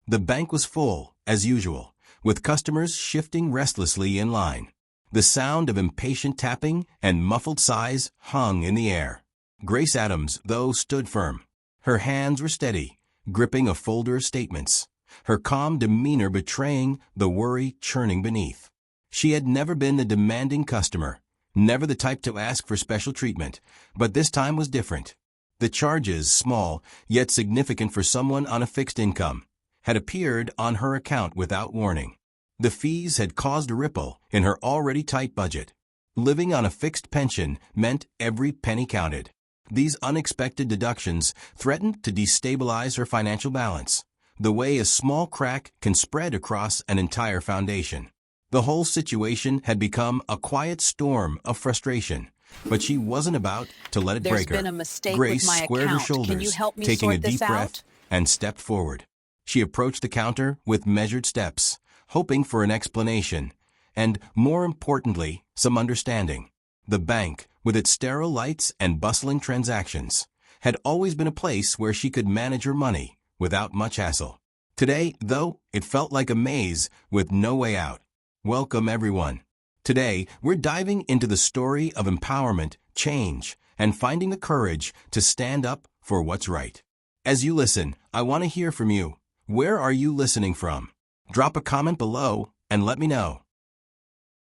The bank was full, as usual, with customers shifting restlessly in line. The sound of impatient tapping and muffled sighs hung in the air. Grace Adams, though, stood firm. Her hands were steady, gripping a folder of statements, her calm demeanor betraying the worry churning beneath. She had never been the demanding customer, never the type to ask for special treatment, but this time was different. The charges, small, yet significant for someone on a fixed income, had appeared on her account without warning. The fees had caused a ripple in her already tight budget. Living on a fixed pension meant every penny counted. These unexpected deductions threatened to destabilize her financial balance, the way a small crack can spread across an entire foundation. The whole situation had become a quiet storm of frustration, but she wasn't about to let it break her. There's been a mistake Grace with my squared her account. Can you shoulders, help me taking a sort this deep breath, out? and stepped forward. She approached the counter with measured steps, hoping for an explanation, and, more importantly, some understanding. The bank, with its sterile lights and bustling transactions, had always been a place where she could manage her money without much hassle. Today, though, it felt like a maze with no way out. Welcome, everyone. Today, we're diving into the story of empowerment, change, and finding the courage to stand up for what's right. As you listen, I want to hear from you. Where are you listening from? Drop a comment below and let me know.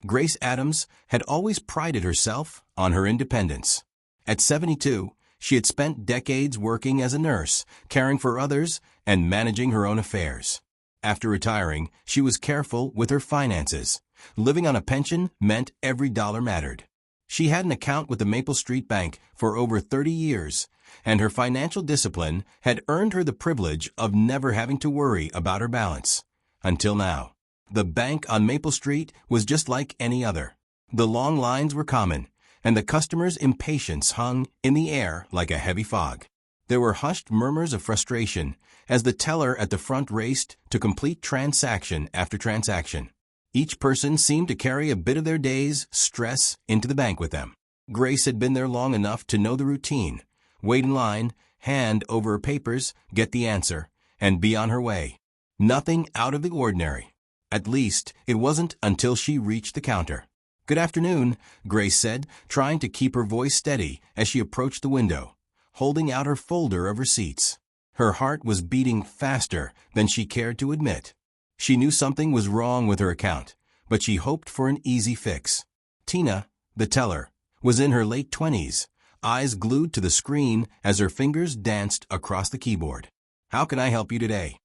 Grace Adams had always prided herself on her independence. At 72, she had spent decades working as a nurse, caring for others, and managing her own affairs. After retiring, she was careful with her finances. Living on a pension meant every dollar mattered. She had an account with the Maple Street Bank for over 30 years, and her financial discipline had earned her the privilege of never having to worry about her balance. Until now. The bank on Maple Street was just like any other. The long lines were common, and the customers' impatience hung in the air like a heavy fog. There were hushed murmurs of frustration as the teller at the front raced to complete transaction after transaction. Each person seemed to carry a bit of their day's stress into the bank with them. Grace had been there long enough to know the routine. Wait in line, hand over her papers, get the answer, and be on her way. Nothing out of the ordinary. At least, it wasn't until she reached the counter. "Good afternoon," Grace said, trying to keep her voice steady as she approached the window, holding out her folder of receipts. Her heart was beating faster than she cared to admit. She knew something was wrong with her account, but she hoped for an easy fix. Tina, the teller, was in her late 20s, eyes glued to the screen as her fingers danced across the keyboard. "How can I help you today?"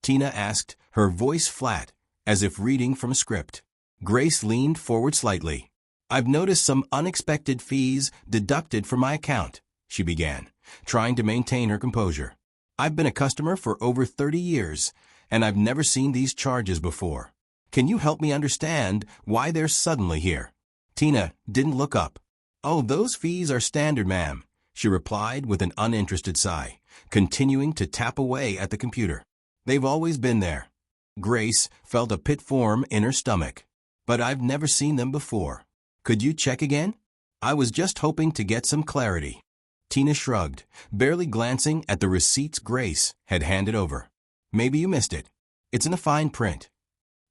Tina asked, her voice flat, as if reading from a script. Grace leaned forward slightly. "I've noticed some unexpected fees deducted from my account," she began, trying to maintain her composure. "I've been a customer for over 30 years, and I've never seen these charges before. Can you help me understand why they're suddenly here?" Tina didn't look up. "Oh, those fees are standard, ma'am," she replied with an uninterested sigh, continuing to tap away at the computer. "They've always been there." Grace felt a pit form in her stomach. "But I've never seen them before. Could you check again? I was just hoping to get some clarity." Tina shrugged, barely glancing at the receipts Grace had handed over. "Maybe you missed it. It's in a fine print."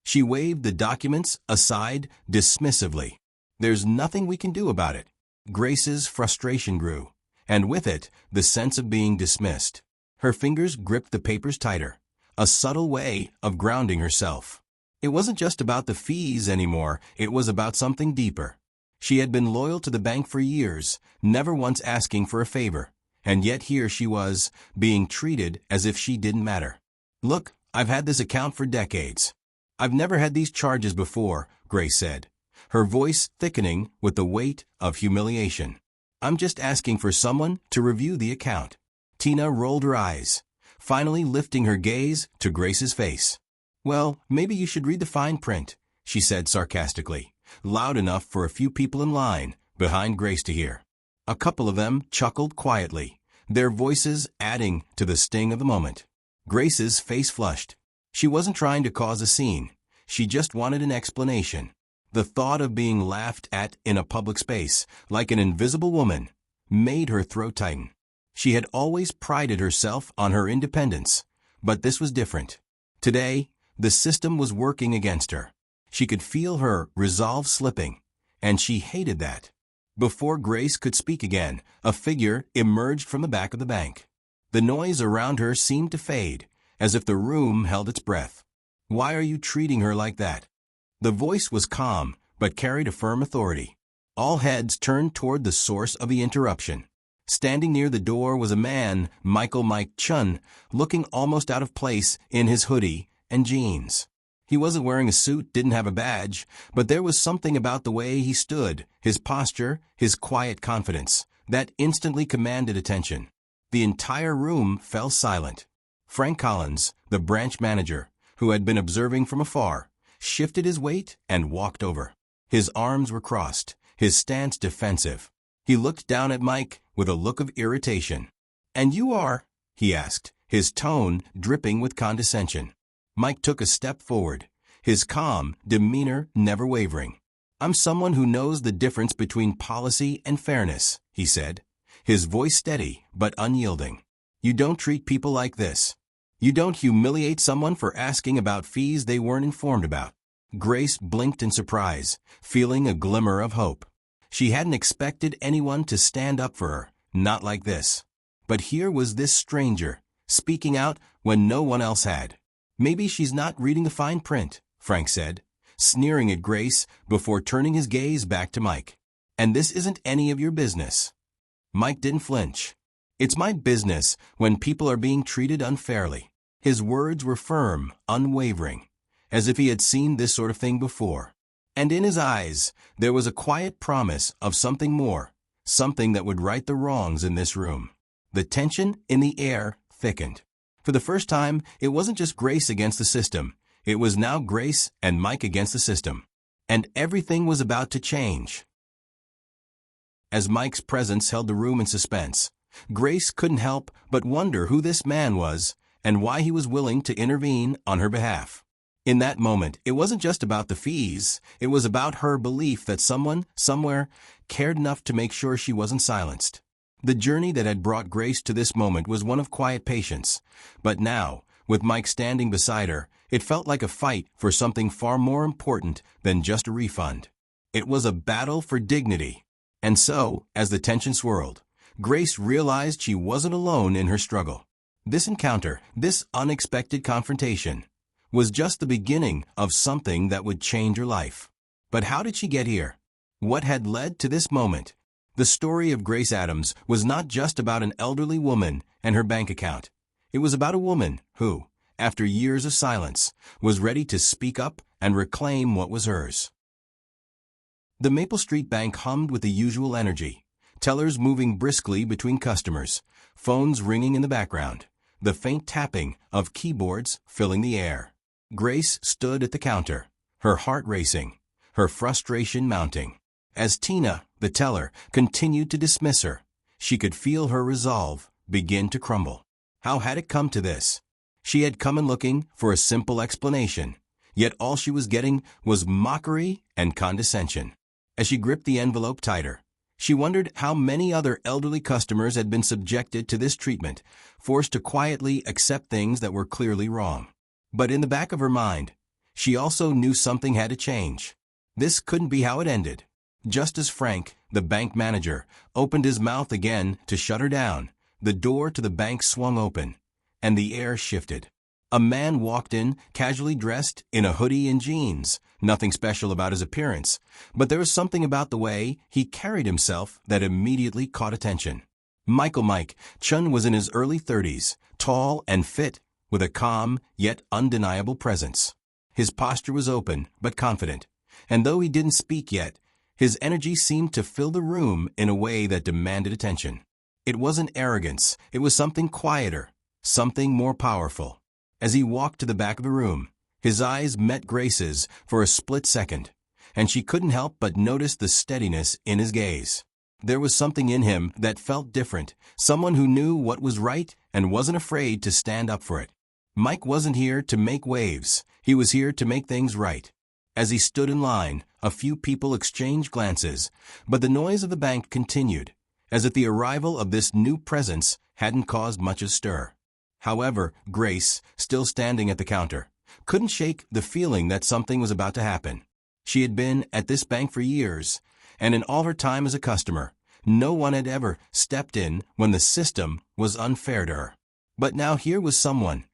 She waved the documents aside dismissively. "There's nothing we can do about it." Grace's frustration grew, and with it, the sense of being dismissed. Her fingers gripped the papers tighter, a subtle way of grounding herself. It wasn't just about the fees anymore, it was about something deeper. She had been loyal to the bank for years, never once asking for a favor, and yet here she was, being treated as if she didn't matter. "Look, I've had this account for decades. I've never had these charges before," Grace said, her voice thickening with the weight of humiliation. "I'm just asking for someone to review the account." Tina rolled her eyes, finally lifting her gaze to Grace's face. "Well, maybe you should read the fine print," she said sarcastically, loud enough for a few people in line behind Grace to hear. A couple of them chuckled quietly, their voices adding to the sting of the moment. Grace's face flushed. She wasn't trying to cause a scene. She just wanted an explanation. The thought of being laughed at in a public space, like an invisible woman, made her throat tighten. She had always prided herself on her independence, but this was different. Today, the system was working against her. She could feel her resolve slipping, and she hated that. Before Grace could speak again, a figure emerged from the back of the bank. The noise around her seemed to fade, as if the room held its breath. "Why are you treating her like that?" The voice was calm, but carried a firm authority. All heads turned toward the source of the interruption. Standing near the door was a man, Mike Chun, looking almost out of place in his hoodie and jeans. He wasn't wearing a suit, didn't have a badge, but there was something about the way he stood, his posture, his quiet confidence, that instantly commanded attention. The entire room fell silent. Frank Collins, the branch manager, who had been observing from afar, shifted his weight and walked over. His arms were crossed, his stance defensive. He looked down at Mike with a look of irritation. "And you are?" he asked, his tone dripping with condescension. Mike took a step forward, his calm demeanor never wavering. "I'm someone who knows the difference between policy and fairness," he said, his voice steady but unyielding. "You don't treat people like this. You don't humiliate someone for asking about fees they weren't informed about." Grace blinked in surprise, feeling a glimmer of hope. She hadn't expected anyone to stand up for her, not like this. But here was this stranger, speaking out when no one else had. "Maybe she's not reading the fine print," Frank said, sneering at Grace before turning his gaze back to Mike. "And this isn't any of your business." Mike didn't flinch. "It's my business when people are being treated unfairly." His words were firm, unwavering, as if he had seen this sort of thing before. And in his eyes, there was a quiet promise of something more, something that would right the wrongs in this room. The tension in the air thickened. For the first time, it wasn't just Grace against the system. It was now Grace and Mike against the system. And everything was about to change. As Mike's presence held the room in suspense, Grace couldn't help but wonder who this man was and why he was willing to intervene on her behalf. In that moment, it wasn't just about the fees. It was about her belief that someone, somewhere, cared enough to make sure she wasn't silenced. The journey that had brought Grace to this moment was one of quiet patience. But now, with Mike standing beside her, it felt like a fight for something far more important than just a refund. It was a battle for dignity. And so, as the tension swirled, Grace realized she wasn't alone in her struggle. This encounter, this unexpected confrontation, was just the beginning of something that would change her life. But how did she get here? What had led to this moment? The story of Grace Adams was not just about an elderly woman and her bank account. It was about a woman who, after years of silence, was ready to speak up and reclaim what was hers. The Maple Street Bank hummed with the usual energy, tellers moving briskly between customers, phones ringing in the background, the faint tapping of keyboards filling the air. Grace stood at the counter, her heart racing, her frustration mounting. As Tina, the teller, continued to dismiss her, she could feel her resolve begin to crumble. How had it come to this? She had come in looking for a simple explanation, yet all she was getting was mockery and condescension. As she gripped the envelope tighter, she wondered how many other elderly customers had been subjected to this treatment, forced to quietly accept things that were clearly wrong. But in the back of her mind, she also knew something had to change. This couldn't be how it ended. Just as Frank, the bank manager, opened his mouth again to shut her down, the door to the bank swung open, and the air shifted. A man walked in, casually dressed in a hoodie and jeans. Nothing special about his appearance, but there was something about the way he carried himself that immediately caught attention. Mike Chun was in his early 30s, tall and fit, with a calm yet undeniable presence. His posture was open but confident, and though he didn't speak yet, his energy seemed to fill the room in a way that demanded attention. It wasn't arrogance, it was something quieter, something more powerful. As he walked to the back of the room, his eyes met Grace's for a split second, and she couldn't help but notice the steadiness in his gaze. There was something in him that felt different, someone who knew what was right and wasn't afraid to stand up for it. Mike wasn't here to make waves, he was here to make things right. As he stood in line, a few people exchanged glances, but the noise of the bank continued, as if the arrival of this new presence hadn't caused much of stir. However, Grace, still standing at the counter, couldn't shake the feeling that something was about to happen. She had been at this bank for years, and in all her time as a customer, no one had ever stepped in when the system was unfair to her. But now here was someone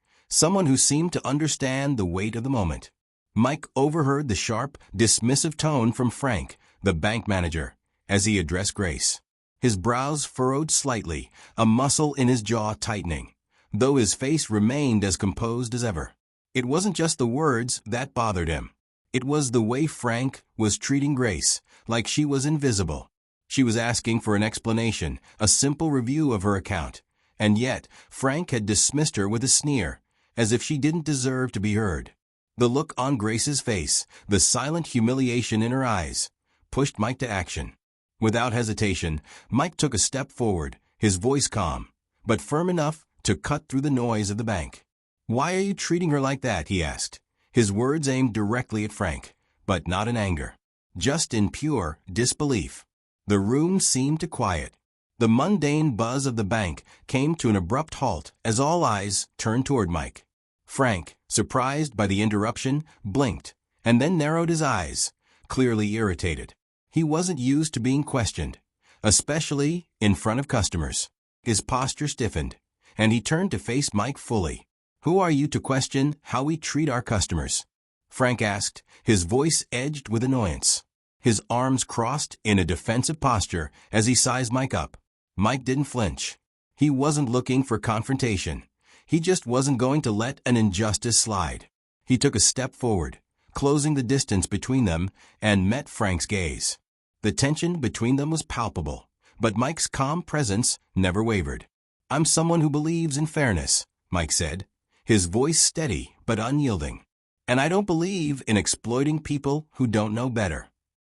who seemed to understand the weight of the moment. Mike overheard the sharp, dismissive tone from Frank, the bank manager, as he addressed Grace. His brows furrowed slightly, a muscle in his jaw tightening, though his face remained as composed as ever. It wasn't just the words that bothered him. It was the way Frank was treating Grace, like she was invisible. She was asking for an explanation, a simple review of her account, and yet Frank had dismissed her with a sneer, as if she didn't deserve to be heard. The look on Grace's face, the silent humiliation in her eyes, pushed Mike to action. Without hesitation, Mike took a step forward, his voice calm, but firm enough to cut through the noise of the bank. "Why are you treating her like that?" he asked, his words aimed directly at Frank, but not in anger, just in pure disbelief. The room seemed to quiet. The mundane buzz of the bank came to an abrupt halt as all eyes turned toward Mike. Frank, surprised by the interruption, blinked, and then narrowed his eyes, clearly irritated. He wasn't used to being questioned, especially in front of customers. His posture stiffened, and he turned to face Mike fully. "Who are you to question how we treat our customers?" Frank asked, his voice edged with annoyance. His arms crossed in a defensive posture as he sized Mike up. Mike didn't flinch. He wasn't looking for confrontation. He just wasn't going to let an injustice slide. He took a step forward, closing the distance between them, and met Frank's gaze. The tension between them was palpable, but Mike's calm presence never wavered. "I'm someone who believes in fairness," Mike said, his voice steady but unyielding. "And I don't believe in exploiting people who don't know better."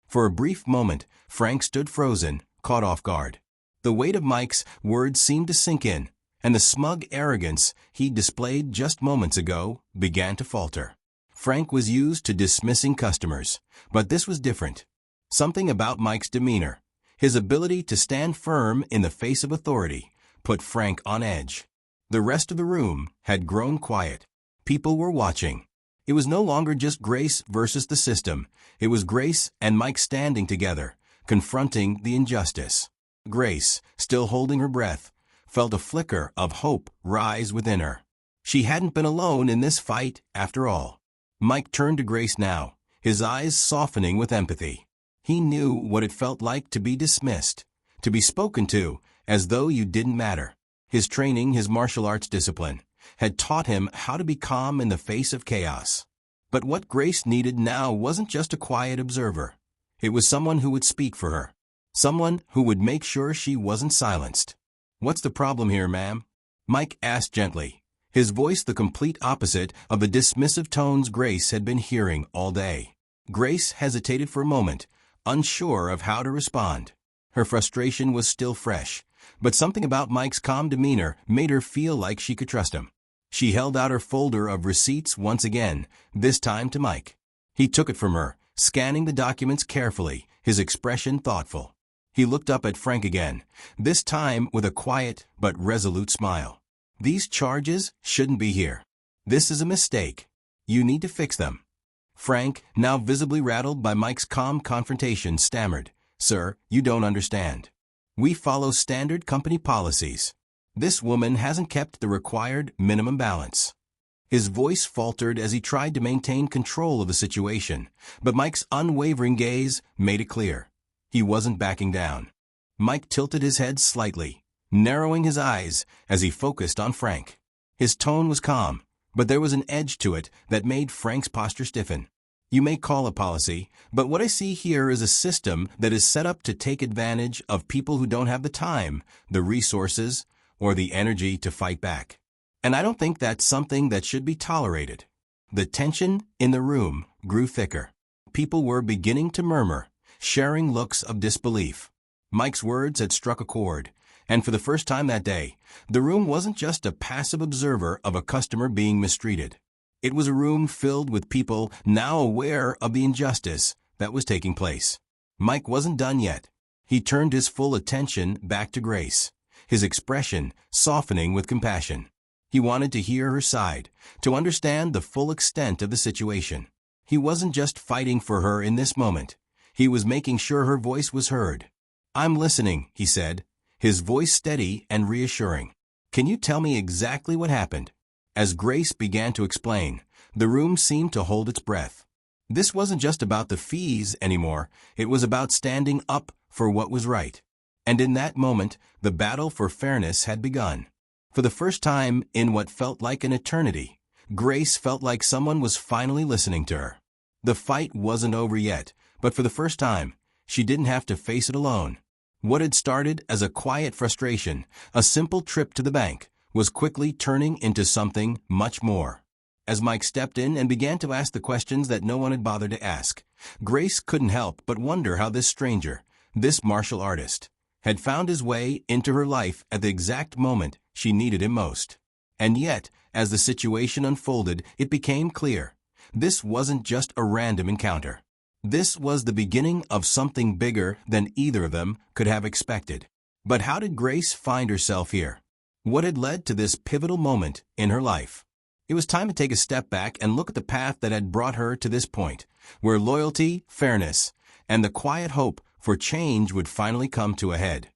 For a brief moment, Frank stood frozen, caught off guard. The weight of Mike's words seemed to sink in, and the smug arrogance he displayed just moments ago began to falter. Frank was used to dismissing customers, but this was different. Something about Mike's demeanor, his ability to stand firm in the face of authority, put Frank on edge. The rest of the room had grown quiet. People were watching. It was no longer just Grace versus the system. It was Grace and Mike standing together, confronting the injustice. Grace, still holding her breath, felt a flicker of hope rise within her. She hadn't been alone in this fight after all. Mike turned to Grace now, his eyes softening with empathy. He knew what it felt like to be dismissed, to be spoken to as though you didn't matter. His training, his martial arts discipline, had taught him how to be calm in the face of chaos. But what Grace needed now wasn't just a quiet observer. It was someone who would speak for her, someone who would make sure she wasn't silenced. "What's the problem here, ma'am?" Mike asked gently, his voice the complete opposite of the dismissive tones Grace had been hearing all day. Grace hesitated for a moment, unsure of how to respond. Her frustration was still fresh, but something about Mike's calm demeanor made her feel like she could trust him. She held out her folder of receipts once again, this time to Mike. He took it from her, scanning the documents carefully, his expression thoughtful. He looked up at Frank again, this time with a quiet but resolute smile. "These charges shouldn't be here. This is a mistake. You need to fix them." Frank, now visibly rattled by Mike's calm confrontation, stammered, "Sir, you don't understand. We follow standard company policies. This woman hasn't kept the required minimum balance." His voice faltered as he tried to maintain control of the situation, but Mike's unwavering gaze made it clear. He wasn't backing down. Mike tilted his head slightly, narrowing his eyes as he focused on Frank. His tone was calm, but there was an edge to it that made Frank's posture stiffen. "You may call it policy, but what I see here is a system that is set up to take advantage of people who don't have the time, the resources, or the energy to fight back. And I don't think that's something that should be tolerated." The tension in the room grew thicker. People were beginning to murmur, sharing looks of disbelief. Mike's words had struck a chord, and for the first time that day, the room wasn't just a passive observer of a customer being mistreated. It was a room filled with people now aware of the injustice that was taking place. Mike wasn't done yet. He turned his full attention back to Grace, his expression softening with compassion. He wanted to hear her side, to understand the full extent of the situation. He wasn't just fighting for her in this moment. He was making sure her voice was heard. "I'm listening," he said, his voice steady and reassuring. "Can you tell me exactly what happened?" As Grace began to explain, the room seemed to hold its breath. This wasn't just about the fees anymore, it was about standing up for what was right. And in that moment, the battle for fairness had begun. For the first time in what felt like an eternity, Grace felt like someone was finally listening to her. The fight wasn't over yet, but for the first time, she didn't have to face it alone. What had started as a quiet frustration, a simple trip to the bank, was quickly turning into something much more. As Mike stepped in and began to ask the questions that no one had bothered to ask, Grace couldn't help but wonder how this stranger, this martial artist, had found his way into her life at the exact moment she needed him most. And yet, as the situation unfolded, it became clear. This wasn't just a random encounter. This was the beginning of something bigger than either of them could have expected. But how did Grace find herself here? What had led to this pivotal moment in her life? It was time to take a step back and look at the path that had brought her to this point, where loyalty, fairness, and the quiet hope for change would finally come to a head.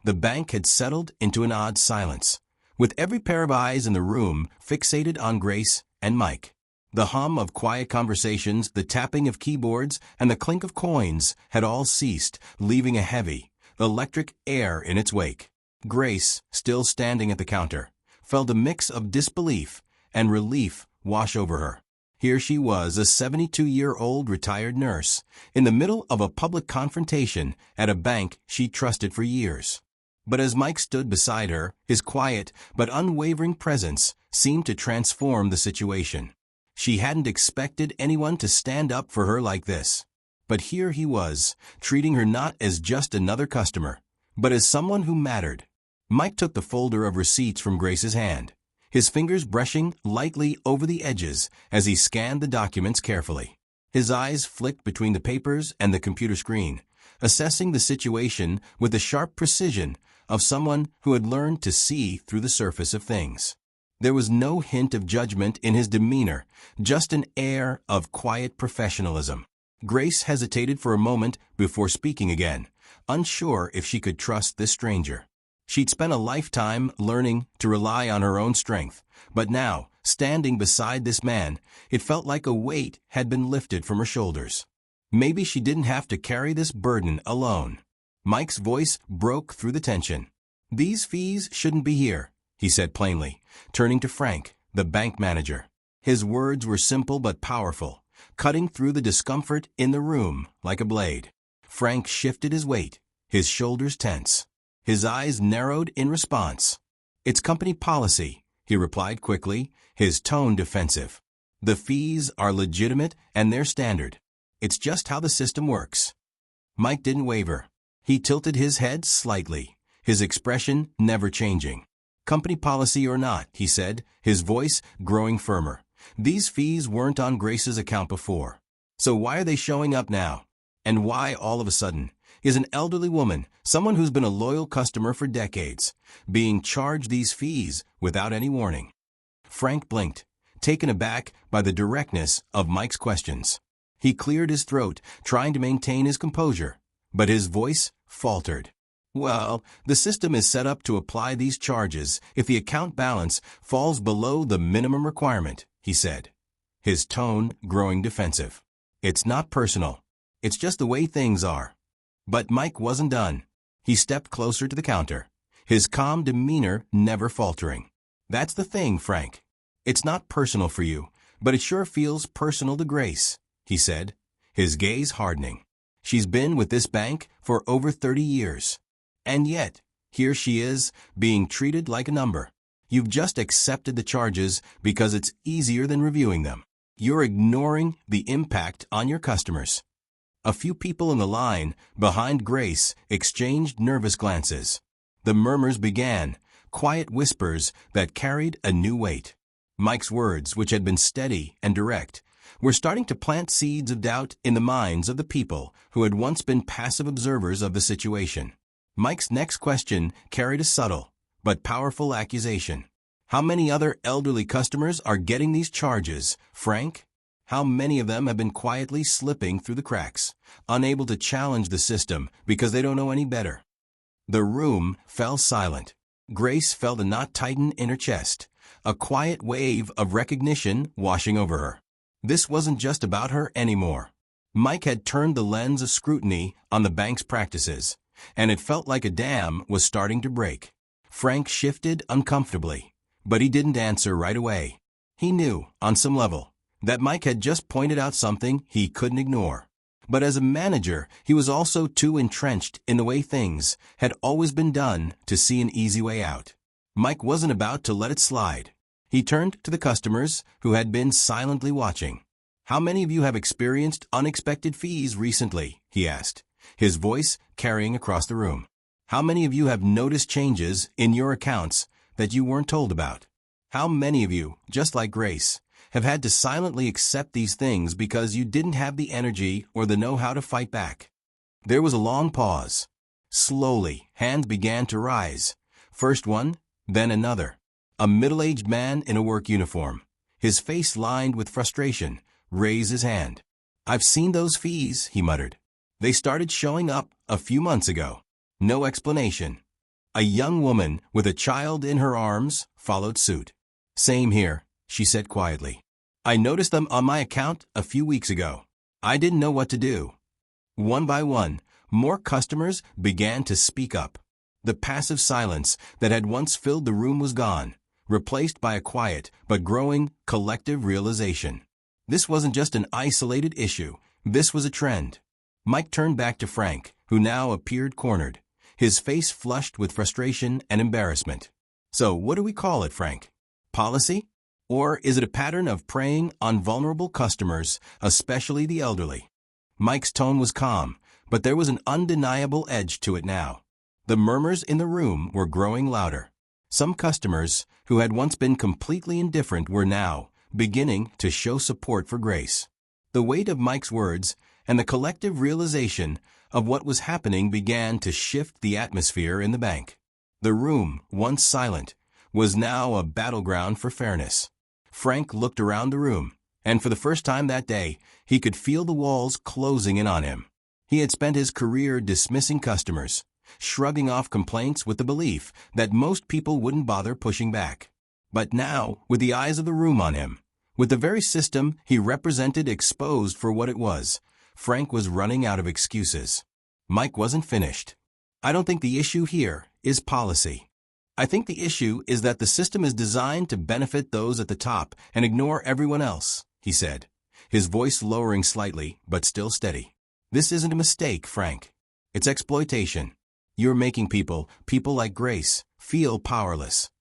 The bank had settled into an odd silence, with every pair of eyes in the room fixated on Grace and Mike. The hum of quiet conversations, the tapping of keyboards, and the clink of coins had all ceased, leaving a heavy, electric air in its wake. Grace, still standing at the counter, felt a mix of disbelief and relief wash over her. Here she was, a 72-year-old retired nurse, in the middle of a public confrontation at a bank she trusted for years. But as Mike stood beside her, his quiet but unwavering presence seemed to transform the situation. She hadn't expected anyone to stand up for her like this. But here he was, treating her not as just another customer, but as someone who mattered. Mike took the folder of receipts from Grace's hand, his fingers brushing lightly over the edges as he scanned the documents carefully. His eyes flicked between the papers and the computer screen, assessing the situation with the sharp precision of someone who had learned to see through the surface of things. There was no hint of judgment in his demeanor, just an air of quiet professionalism. Grace hesitated for a moment before speaking again, unsure if she could trust this stranger. She'd spent a lifetime learning to rely on her own strength, but now, standing beside this man, it felt like a weight had been lifted from her shoulders. Maybe she didn't have to carry this burden alone. Mike's voice broke through the tension. "These fees shouldn't be here," he said plainly, turning to Frank, the bank manager. His words were simple but powerful, cutting through the discomfort in the room like a blade. Frank shifted his weight, his shoulders tense. His eyes narrowed in response. "It's company policy," he replied quickly, his tone defensive. "The fees are legitimate and they're standard. It's just how the system works." Mike didn't waver. He tilted his head slightly, his expression never changing. "Company policy or not," he said, his voice growing firmer. "These fees weren't on Grace's account before. So why are they showing up now? And why, all of a sudden, is an elderly woman, someone who's been a loyal customer for decades, being charged these fees without any warning?" Frank blinked, taken aback by the directness of Mike's questions. He cleared his throat, trying to maintain his composure, but his voice faltered. "Well, the system is set up to apply these charges if the account balance falls below the minimum requirement," he said, his tone growing defensive. "It's not personal. It's just the way things are." But Mike wasn't done. He stepped closer to the counter, his calm demeanor never faltering. "That's the thing, Frank. It's not personal for you, but it sure feels personal to Grace," he said, his gaze hardening. "She's been with this bank for over 30 years. And yet, here she is, being treated like a number. You've just accepted the charges because it's easier than reviewing them. You're ignoring the impact on your customers." A few people in the line behind Grace exchanged nervous glances. The murmurs began, quiet whispers that carried a new weight. Mike's words, which had been steady and direct, were starting to plant seeds of doubt in the minds of the people who had once been passive observers of the situation. Mike's next question carried a subtle but powerful accusation. How many other elderly customers are getting these charges, Frank? How many of them have been quietly slipping through the cracks, unable to challenge the system because they don't know any better? The room fell silent. Grace felt a knot tighten in her chest, a quiet wave of recognition washing over her. This wasn't just about her anymore. Mike had turned the lens of scrutiny on the bank's practices, and it felt like a dam was starting to break. Frank shifted uncomfortably, but he didn't answer right away. He knew, on some level, that Mike had just pointed out something he couldn't ignore. But as a manager, he was also too entrenched in the way things had always been done to see an easy way out. Mike wasn't about to let it slide. He turned to the customers who had been silently watching. "How many of you have experienced unexpected fees recently?" he asked, his voice carrying across the room. "How many of you have noticed changes in your accounts that you weren't told about? How many of you, just like Grace, have had to silently accept these things because you didn't have the energy or the know-how to fight back?" There was a long pause. Slowly, hands began to rise. First one, then another. A middle-aged man in a work uniform, his face lined with frustration, raised his hand. "I've seen those fees," he muttered. "They started showing up a few months ago." No explanation. A young woman with a child in her arms followed suit. "Same here," she said quietly. "I noticed them on my account a few weeks ago. I didn't know what to do." One by one, more customers began to speak up. The passive silence that had once filled the room was gone, replaced by a quiet but growing collective realization. This wasn't just an isolated issue. This was a trend. Mike turned back to Frank, who now appeared cornered, his face flushed with frustration and embarrassment. "So what do we call it, Frank? Policy? Or is it a pattern of preying on vulnerable customers, especially the elderly?" Mike's tone was calm, but there was an undeniable edge to it now. The murmurs in the room were growing louder. Some customers, who had once been completely indifferent, were now beginning to show support for Grace. The weight of Mike's words and the collective realization of what was happening began to shift the atmosphere in the bank. The room, once silent, was now a battleground for fairness. Frank looked around the room, and for the first time that day, he could feel the walls closing in on him. He had spent his career dismissing customers, shrugging off complaints with the belief that most people wouldn't bother pushing back. But now, with the eyes of the room on him, with the very system he represented exposed for what it was, Frank was running out of excuses. Mike wasn't finished. "I don't think the issue here is policy. I think the issue is that the system is designed to benefit those at the top and ignore everyone else," he said, his voice lowering slightly but still steady. "This isn't a mistake, Frank. It's exploitation. You're making people like Grace, feel powerless."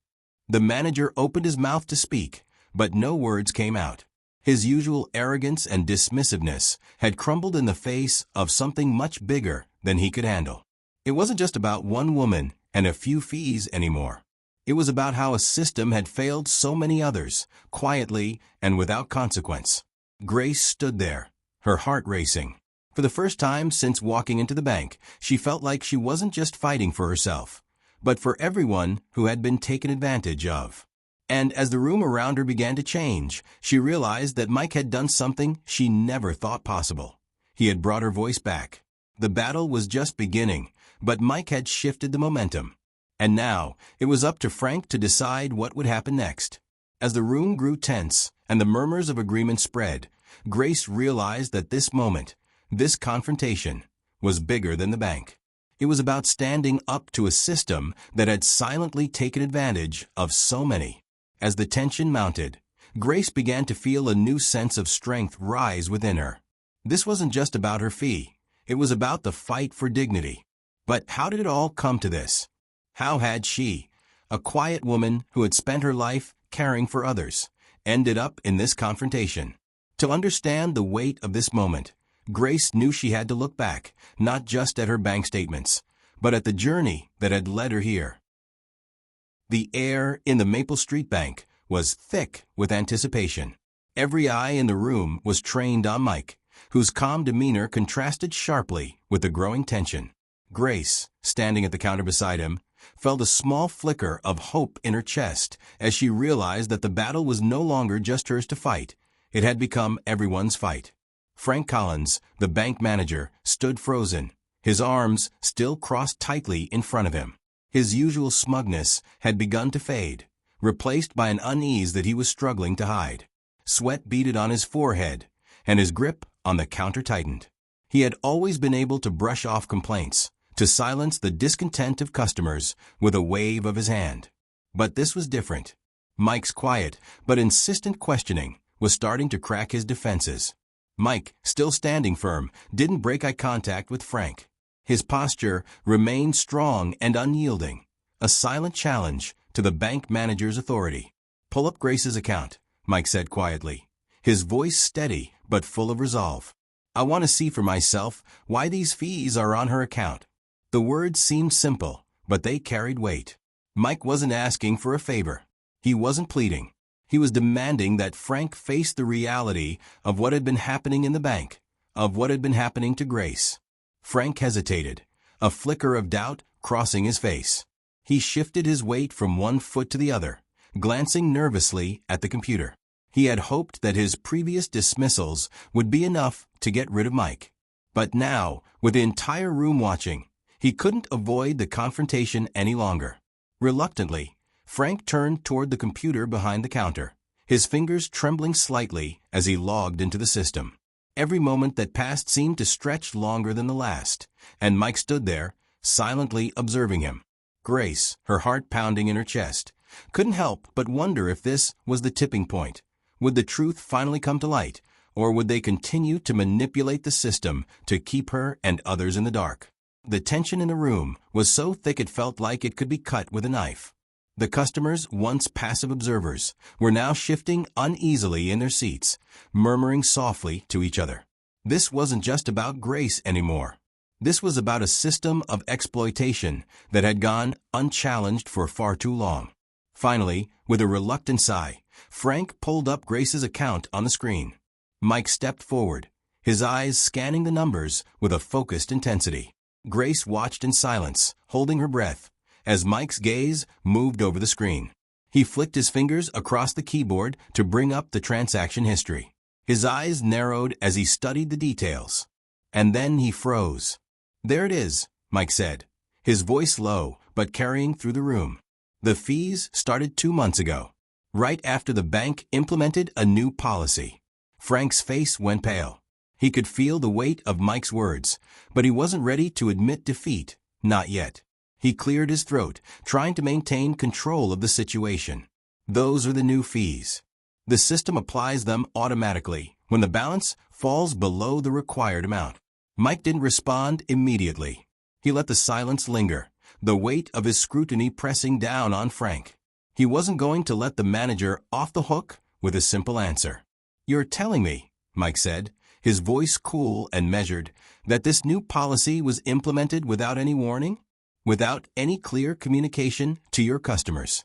The manager opened his mouth to speak, but no words came out. His usual arrogance and dismissiveness had crumbled in the face of something much bigger than he could handle. It wasn't just about one woman and a few fees anymore. It was about how a system had failed so many others, quietly and without consequence. Grace stood there, her heart racing. For the first time since walking into the bank, she felt like she wasn't just fighting for herself, but for everyone who had been taken advantage of. And as the room around her began to change, she realized that Mike had done something she never thought possible. He had brought her voice back. The battle was just beginning, but Mike had shifted the momentum. And now, it was up to Frank to decide what would happen next. As the room grew tense and the murmurs of agreement spread, Grace realized that this moment, this confrontation, was bigger than the bank. It was about standing up to a system that had silently taken advantage of so many. As the tension mounted, Grace began to feel a new sense of strength rise within her. This wasn't just about her fee. It was about the fight for dignity. But how did it all come to this? How had she, a quiet woman who had spent her life caring for others, ended up in this confrontation? To understand the weight of this moment, Grace knew she had to look back, not just at her bank statements, but at the journey that had led her here. The air in the Maple Street Bank was thick with anticipation. Every eye in the room was trained on Mike, whose calm demeanor contrasted sharply with the growing tension. Grace, standing at the counter beside him, felt a small flicker of hope in her chest as she realized that the battle was no longer just hers to fight. It had become everyone's fight. Frank Collins, the bank manager, stood frozen, his arms still crossed tightly in front of him. His usual smugness had begun to fade, replaced by an unease that he was struggling to hide. Sweat beaded on his forehead, and his grip on the counter tightened. He had always been able to brush off complaints, to silence the discontent of customers with a wave of his hand. But this was different. Mike's quiet but insistent questioning was starting to crack his defenses. Mike, still standing firm, didn't break eye contact with Frank. His posture remained strong and unyielding, a silent challenge to the bank manager's authority. "Pull up Grace's account," Mike said quietly, his voice steady but full of resolve. "I want to see for myself why these fees are on her account." The words seemed simple, but they carried weight. Mike wasn't asking for a favor. He wasn't pleading. He was demanding that Frank face the reality of what had been happening in the bank, of what had been happening to Grace. Frank hesitated, a flicker of doubt crossing his face. He shifted his weight from one foot to the other, glancing nervously at the computer. He had hoped that his previous dismissals would be enough to get rid of Mike. But now, with the entire room watching, he couldn't avoid the confrontation any longer. Reluctantly, Frank turned toward the computer behind the counter, his fingers trembling slightly as he logged into the system. Every moment that passed seemed to stretch longer than the last, and Mike stood there, silently observing him. Grace, her heart pounding in her chest, couldn't help but wonder if this was the tipping point. Would the truth finally come to light, or would they continue to manipulate the system to keep her and others in the dark? The tension in the room was so thick it felt like it could be cut with a knife. The customers, once passive observers, were now shifting uneasily in their seats, murmuring softly to each other. This wasn't just about Grace anymore. This was about a system of exploitation that had gone unchallenged for far too long. Finally, with a reluctant sigh, Frank pulled up Grace's account on the screen. Mike stepped forward, his eyes scanning the numbers with a focused intensity. Grace watched in silence, holding her breath, as Mike's gaze moved over the screen. He flicked his fingers across the keyboard to bring up the transaction history. His eyes narrowed as he studied the details. And then he froze. "There it is," Mike said, his voice low but carrying through the room. "The fees started 2 months ago, right after the bank implemented a new policy." Frank's face went pale. He could feel the weight of Mike's words, but he wasn't ready to admit defeat, not yet. He cleared his throat, trying to maintain control of the situation. "Those are the new fees. The system applies them automatically when the balance falls below the required amount." Mike didn't respond immediately. He let the silence linger, the weight of his scrutiny pressing down on Frank. He wasn't going to let the manager off the hook with a simple answer. "You're telling me," Mike said, his voice cool and measured, "that this new policy was implemented without any warning? Without any clear communication to your customers?"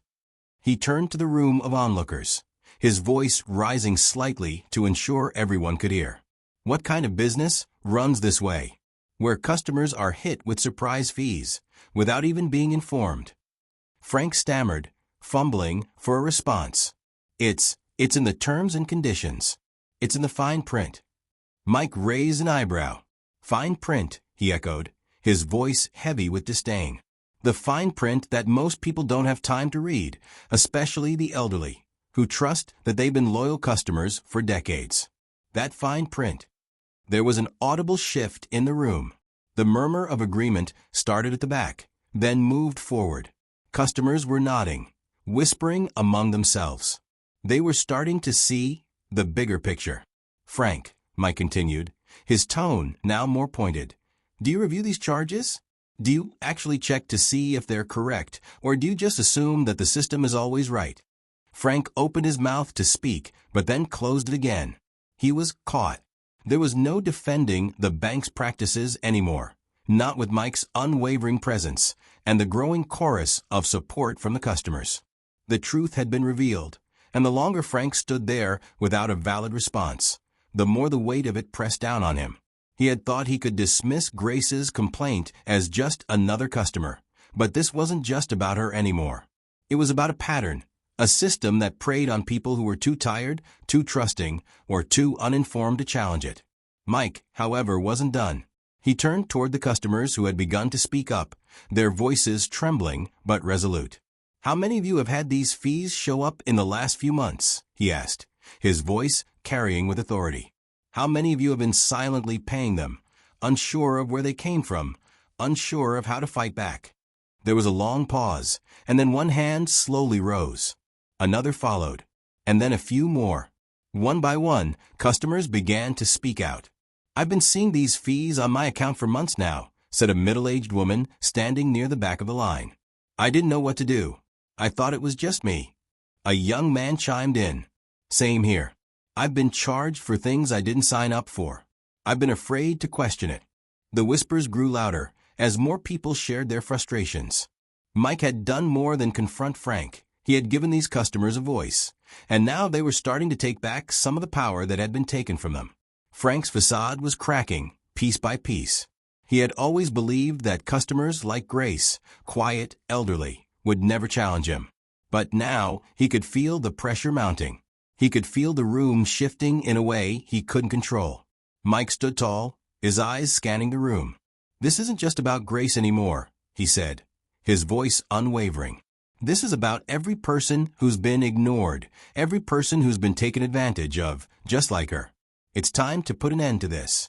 He turned to the room of onlookers, his voice rising slightly to ensure everyone could hear. "What kind of business runs this way, where customers are hit with surprise fees without even being informed?" Frank stammered, fumbling for a response. It's in the terms and conditions. It's in the fine print." Mike raised an eyebrow. "Fine print," he echoed, his voice heavy with disdain. "The fine print that most people don't have time to read, especially the elderly, who trust that they've been loyal customers for decades. That fine print." There was an audible shift in the room. The murmur of agreement started at the back, then moved forward. Customers were nodding, whispering among themselves. They were starting to see the bigger picture. "Frank," Mike continued, his tone now more pointed, "do you review these charges? Do you actually check to see if they're correct, or do you just assume that the system is always right?" Frank opened his mouth to speak, but then closed it again. He was caught. There was no defending the bank's practices anymore, not with Mike's unwavering presence and the growing chorus of support from the customers. The truth had been revealed, and the longer Frank stood there without a valid response, the more the weight of it pressed down on him. He had thought he could dismiss Grace's complaint as just another customer, But this wasn't just about her anymore. It was about a pattern, a system that preyed on people who were too tired, too trusting, or too uninformed to challenge it. Mike, however, wasn't done. He turned toward the customers who had begun to speak up, their voices trembling but resolute. "How many of you have had these fees show up in the last few months?" he asked, his voice carrying with authority. "How many of you have been silently paying them, unsure of where they came from, unsure of how to fight back?" There was a long pause, and then one hand slowly rose. Another followed, and then a few more. One by one, customers began to speak out. "I've been seeing these fees on my account for months now," said a middle-aged woman standing near the back of the line. "I didn't know what to do. I thought it was just me." A young man chimed in. "Same here. I've been charged for things I didn't sign up for. I've been afraid to question it." The whispers grew louder as more people shared their frustrations. Mike had done more than confront Frank. He had given these customers a voice, and now they were starting to take back some of the power that had been taken from them. Frank's facade was cracking, piece by piece. He had always believed that customers like Grace, quiet, elderly, would never challenge him. But now he could feel the pressure mounting. He could feel the room shifting in a way he couldn't control. Mike stood tall, his eyes scanning the room. "This isn't just about Grace anymore," he said, his voice unwavering. "This is about every person who's been ignored, every person who's been taken advantage of, just like her. It's time to put an end to this."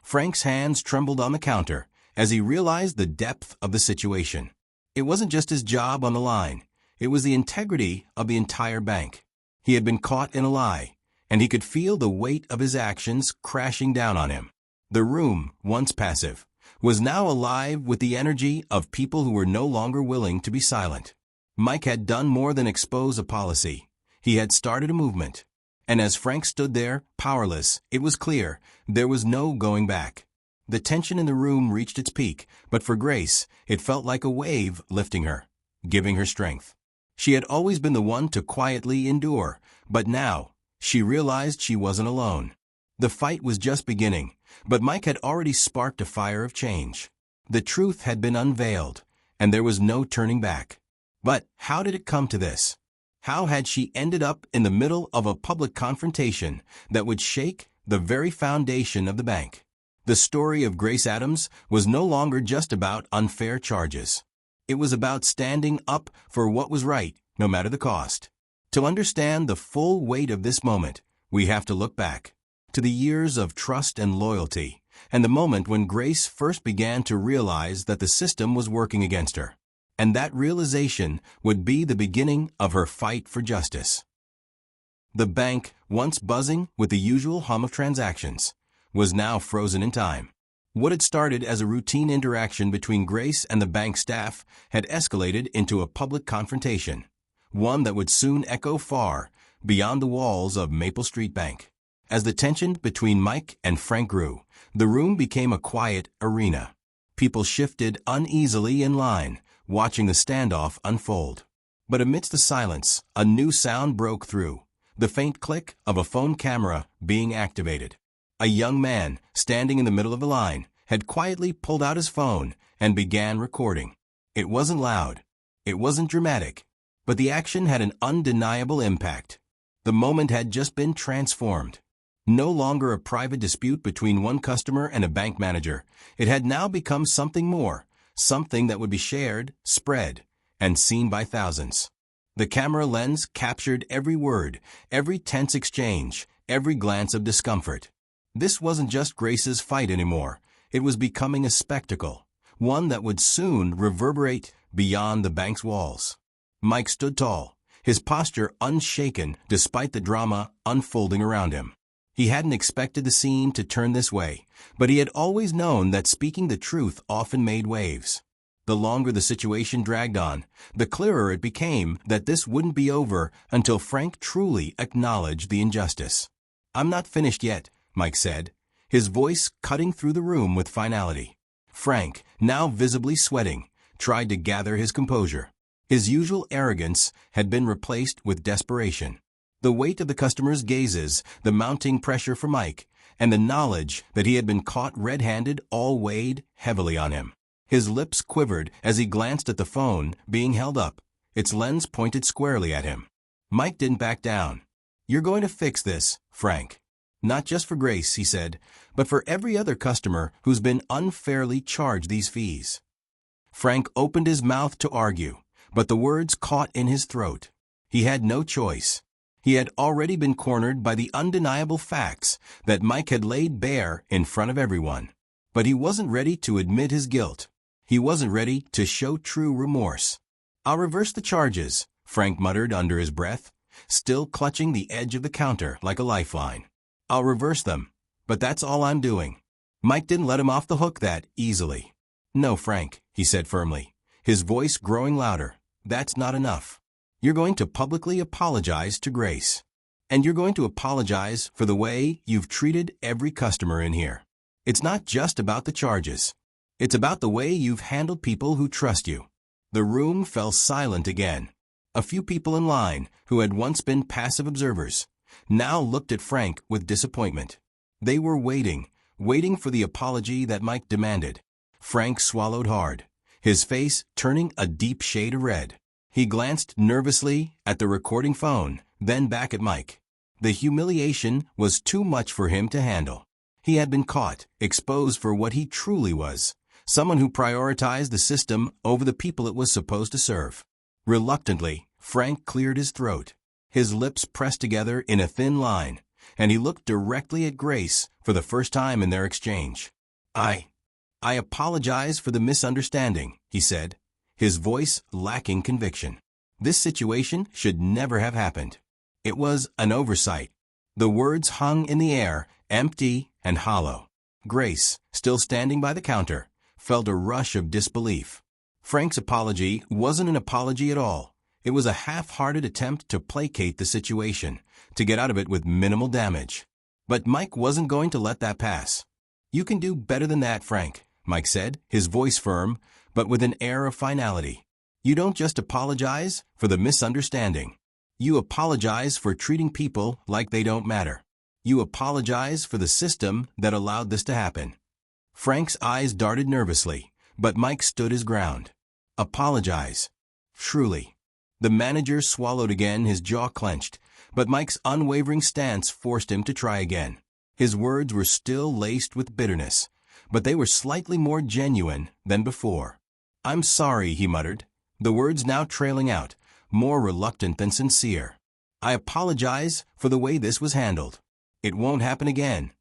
Frank's hands trembled on the counter as he realized the depth of the situation. It wasn't just his job on the line. It was the integrity of the entire bank. He had been caught in a lie, and he could feel the weight of his actions crashing down on him. The room, once passive, was now alive with the energy of people who were no longer willing to be silent. Mike had done more than expose a policy. He had started a movement. And as Frank stood there, powerless, it was clear there was no going back. The tension in the room reached its peak, but for Grace, it felt like a wave lifting her, giving her strength. She had always been the one to quietly endure, but now, she realized she wasn't alone. The fight was just beginning, but Mike had already sparked a fire of change. The truth had been unveiled, and there was no turning back. But how did it come to this? How had she ended up in the middle of a public confrontation that would shake the very foundation of the bank? The story of Grace Adams was no longer just about unfair charges. It was about standing up for what was right, no matter the cost. To understand the full weight of this moment, we have to look back to the years of trust and loyalty, and the moment when Grace first began to realize that the system was working against her. And that realization would be the beginning of her fight for justice. The bank, once buzzing with the usual hum of transactions, was now frozen in time. What had started as a routine interaction between Grace and the bank staff had escalated into a public confrontation, one that would soon echo far beyond the walls of Maple Street Bank. As the tension between Mike and Frank grew, the room became a quiet arena. People shifted uneasily in line, watching the standoff unfold. But amidst the silence, a new sound broke through, the faint click of a phone camera being activated. A young man, standing in the middle of the line, had quietly pulled out his phone and began recording. It wasn't loud. It wasn't dramatic. But the action had an undeniable impact. The moment had just been transformed. No longer a private dispute between one customer and a bank manager, it had now become something more, something that would be shared, spread, and seen by thousands. The camera lens captured every word, every tense exchange, every glance of discomfort. This wasn't just Grace's fight anymore. It was becoming a spectacle, one that would soon reverberate beyond the bank's walls. Mike stood tall, his posture unshaken despite the drama unfolding around him. He hadn't expected the scene to turn this way, but he had always known that speaking the truth often made waves. The longer the situation dragged on, the clearer it became that this wouldn't be over until Frank truly acknowledged the injustice. "I'm not finished yet," Mike said, his voice cutting through the room with finality. Frank, now visibly sweating, tried to gather his composure. His usual arrogance had been replaced with desperation. The weight of the customer's gazes, the mounting pressure for Mike, and the knowledge that he had been caught red-handed all weighed heavily on him. His lips quivered as he glanced at the phone being held up, its lens pointed squarely at him. Mike didn't back down. "You're going to fix this, Frank. Not just for Grace," he said, "but for every other customer who's been unfairly charged these fees." Frank opened his mouth to argue, but the words caught in his throat. He had no choice. He had already been cornered by the undeniable facts that Mike had laid bare in front of everyone. But he wasn't ready to admit his guilt. He wasn't ready to show true remorse. "I'll reverse the charges," Frank muttered under his breath, still clutching the edge of the counter like a lifeline. "I'll reverse them, but that's all I'm doing." Mike didn't let him off the hook that easily. "No, Frank," he said firmly, his voice growing louder. "That's not enough. You're going to publicly apologize to Grace. And you're going to apologize for the way you've treated every customer in here. It's not just about the charges. It's about the way you've handled people who trust you." The room fell silent again. A few people in line, who had once been passive observers, now looked at Frank with disappointment. They were waiting for the apology that Mike demanded. Frank swallowed hard, his face turning a deep shade of red. He glanced nervously at the recording phone, then back at Mike. The humiliation was too much for him to handle. He had been caught, exposed for what he truly was, someone who prioritized the system over the people it was supposed to serve. Reluctantly, Frank cleared his throat. His lips pressed together in a thin line, and he looked directly at Grace for the first time in their exchange. I apologize for the misunderstanding," he said, his voice lacking conviction. "This situation should never have happened. It was an oversight." The words hung in the air, empty and hollow. Grace, still standing by the counter, felt a rush of disbelief. Frank's apology wasn't an apology at all. It was a half-hearted attempt to placate the situation, to get out of it with minimal damage. But Mike wasn't going to let that pass. "You can do better than that, Frank," Mike said, his voice firm, but with an air of finality. "You don't just apologize for the misunderstanding. You apologize for treating people like they don't matter. You apologize for the system that allowed this to happen." Frank's eyes darted nervously, but Mike stood his ground. "Apologize. Truly." The manager swallowed again, his jaw clenched, but Mike's unwavering stance forced him to try again. His words were still laced with bitterness, but they were slightly more genuine than before. "I'm sorry," he muttered, the words now trailing out, more reluctant than sincere. "I apologize for the way this was handled. It won't happen again."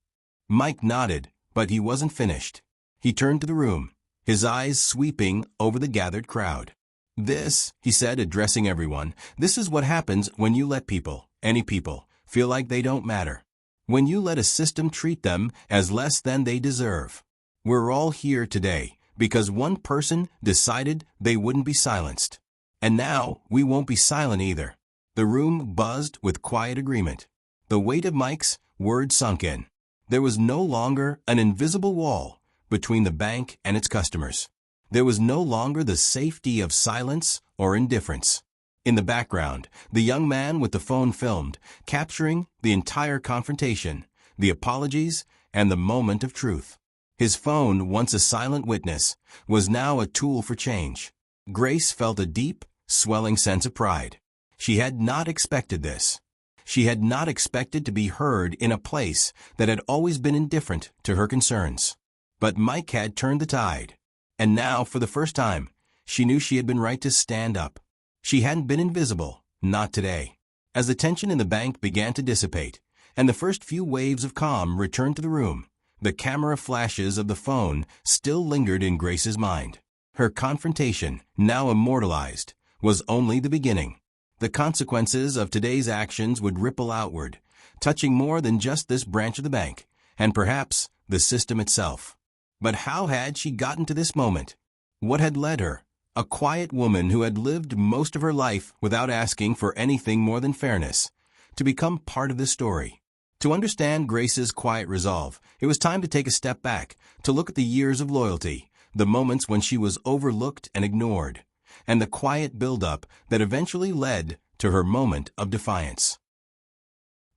Mike nodded, but he wasn't finished. He turned to the room, his eyes sweeping over the gathered crowd. "This," he said, addressing everyone, "this is what happens when you let people, any people, feel like they don't matter. When you let a system treat them as less than they deserve. We're all here today because one person decided they wouldn't be silenced. And now we won't be silent either." The room buzzed with quiet agreement. The weight of Mike's words sunk in. There was no longer an invisible wall between the bank and its customers. There was no longer the safety of silence or indifference. In the background, the young man with the phone filmed, capturing the entire confrontation, the apologies, and the moment of truth. His phone, once a silent witness, was now a tool for change. Grace felt a deep, swelling sense of pride. She had not expected this. She had not expected to be heard in a place that had always been indifferent to her concerns. But Mike had turned the tide. And now, for the first time, she knew she had been right to stand up. She hadn't been invisible, not today. As the tension in the bank began to dissipate, and the first few waves of calm returned to the room, the camera flashes of the phone still lingered in Grace's mind. Her confrontation, now immortalized, was only the beginning. The consequences of today's actions would ripple outward, touching more than just this branch of the bank, and perhaps the system itself. But how had she gotten to this moment? What had led her? A quiet woman who had lived most of her life without asking for anything more than fairness, to become part of this story. To understand Grace's quiet resolve, it was time to take a step back, to look at the years of loyalty, the moments when she was overlooked and ignored, and the quiet build-up that eventually led to her moment of defiance.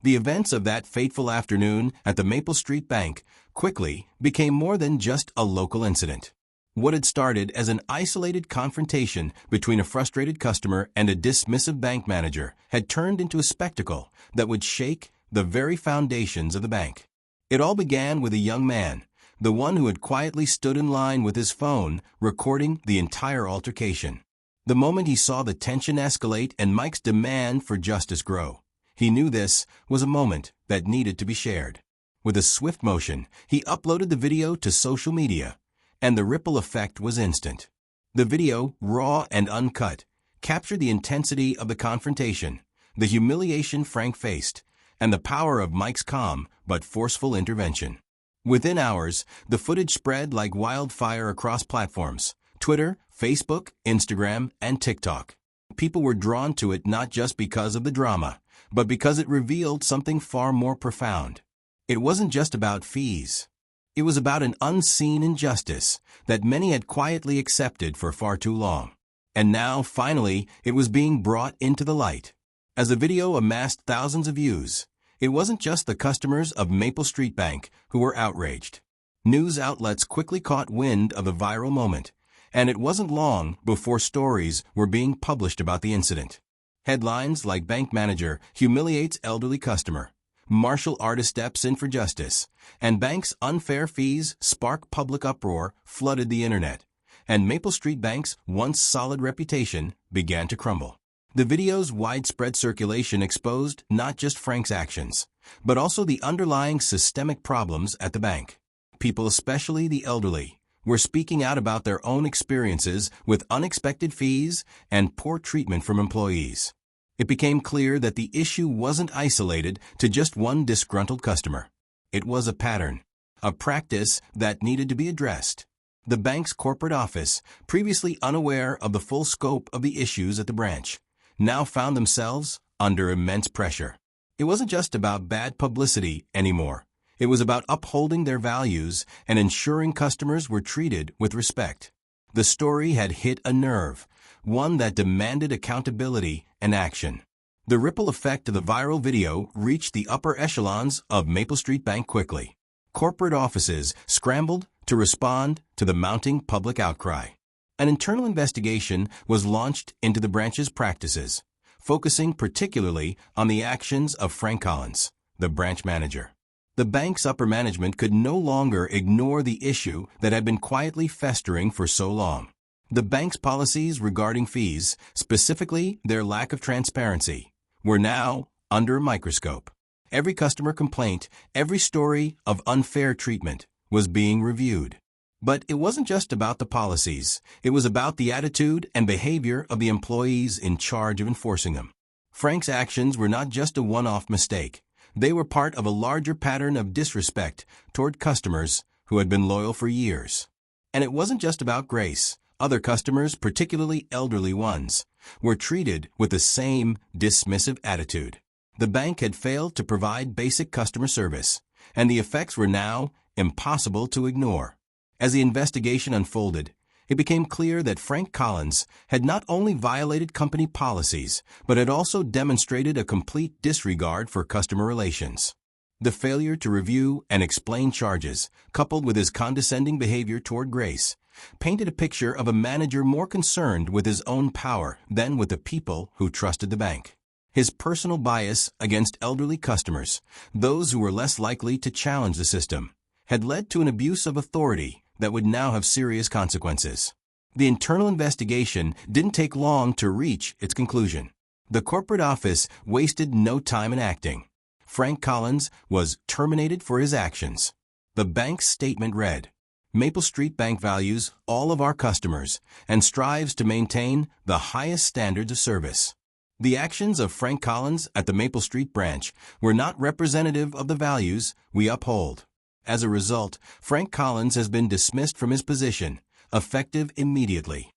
The events of that fateful afternoon at the Maple Street Bank quickly became more than just a local incident. What had started as an isolated confrontation between a frustrated customer and a dismissive bank manager had turned into a spectacle that would shake the very foundations of the bank. It all began with a young man, the one who had quietly stood in line with his phone, recording the entire altercation. The moment he saw the tension escalate and Mike's demand for justice grow, he knew this was a moment that needed to be shared. With a swift motion, he uploaded the video to social media, and the ripple effect was instant. The video, raw and uncut, captured the intensity of the confrontation, the humiliation Frank faced, and the power of Mike's calm but forceful intervention. Within hours, the footage spread like wildfire across platforms: Twitter, Facebook, Instagram, and TikTok. People were drawn to it not just because of the drama, but because it revealed something far more profound. It wasn't just about fees. It was about an unseen injustice that many had quietly accepted for far too long. And now, finally, it was being brought into the light. As the video amassed thousands of views, it wasn't just the customers of Maple Street Bank who were outraged. News outlets quickly caught wind of the viral moment, and it wasn't long before stories were being published about the incident. Headlines like "Bank Manager Humiliates Elderly Customer," "Martial Artist Steps in for Justice," and "Bank's Unfair Fees Spark Public Uproar" flooded the internet, and Maple Street Bank's once solid reputation began to crumble. The video's widespread circulation exposed not just Frank's actions, but also the underlying systemic problems at the bank. People, especially the elderly, were speaking out about their own experiences with unexpected fees and poor treatment from employees. It became clear that the issue wasn't isolated to just one disgruntled customer. It was a pattern, a practice that needed to be addressed. The bank's corporate office, previously unaware of the full scope of the issues at the branch, now found themselves under immense pressure. It wasn't just about bad publicity anymore. It was about upholding their values and ensuring customers were treated with respect. The story had hit a nerve, one that demanded accountability and action. The ripple effect of the viral video reached the upper echelons of Maple Street Bank quickly. Corporate offices scrambled to respond to the mounting public outcry. An internal investigation was launched into the branch's practices, focusing particularly on the actions of Frank Collins, the branch manager. The bank's upper management could no longer ignore the issue that had been quietly festering for so long. The bank's policies regarding fees, specifically their lack of transparency, were now under a microscope. Every customer complaint, every story of unfair treatment was being reviewed. But it wasn't just about the policies. It was about the attitude and behavior of the employees in charge of enforcing them. Frank's actions were not just a one-off mistake. They were part of a larger pattern of disrespect toward customers who had been loyal for years. And it wasn't just about Grace. Other customers, particularly elderly ones, were treated with the same dismissive attitude. The bank had failed to provide basic customer service, and the effects were now impossible to ignore. As the investigation unfolded, it became clear that Frank Collins had not only violated company policies, but had also demonstrated a complete disregard for customer relations. The failure to review and explain charges, coupled with his condescending behavior toward Grace, painted a picture of a manager more concerned with his own power than with the people who trusted the bank. His personal bias against elderly customers, those who were less likely to challenge the system, had led to an abuse of authority that would now have serious consequences. The internal investigation didn't take long to reach its conclusion. The corporate office wasted no time in acting. Frank Collins was terminated for his actions. The bank's statement read, "Maple Street Bank values all of our customers and strives to maintain the highest standards of service." The actions of Frank Collins at the Maple Street branch were not representative of the values we uphold. As a result, Frank Collins has been dismissed from his position, effective immediately.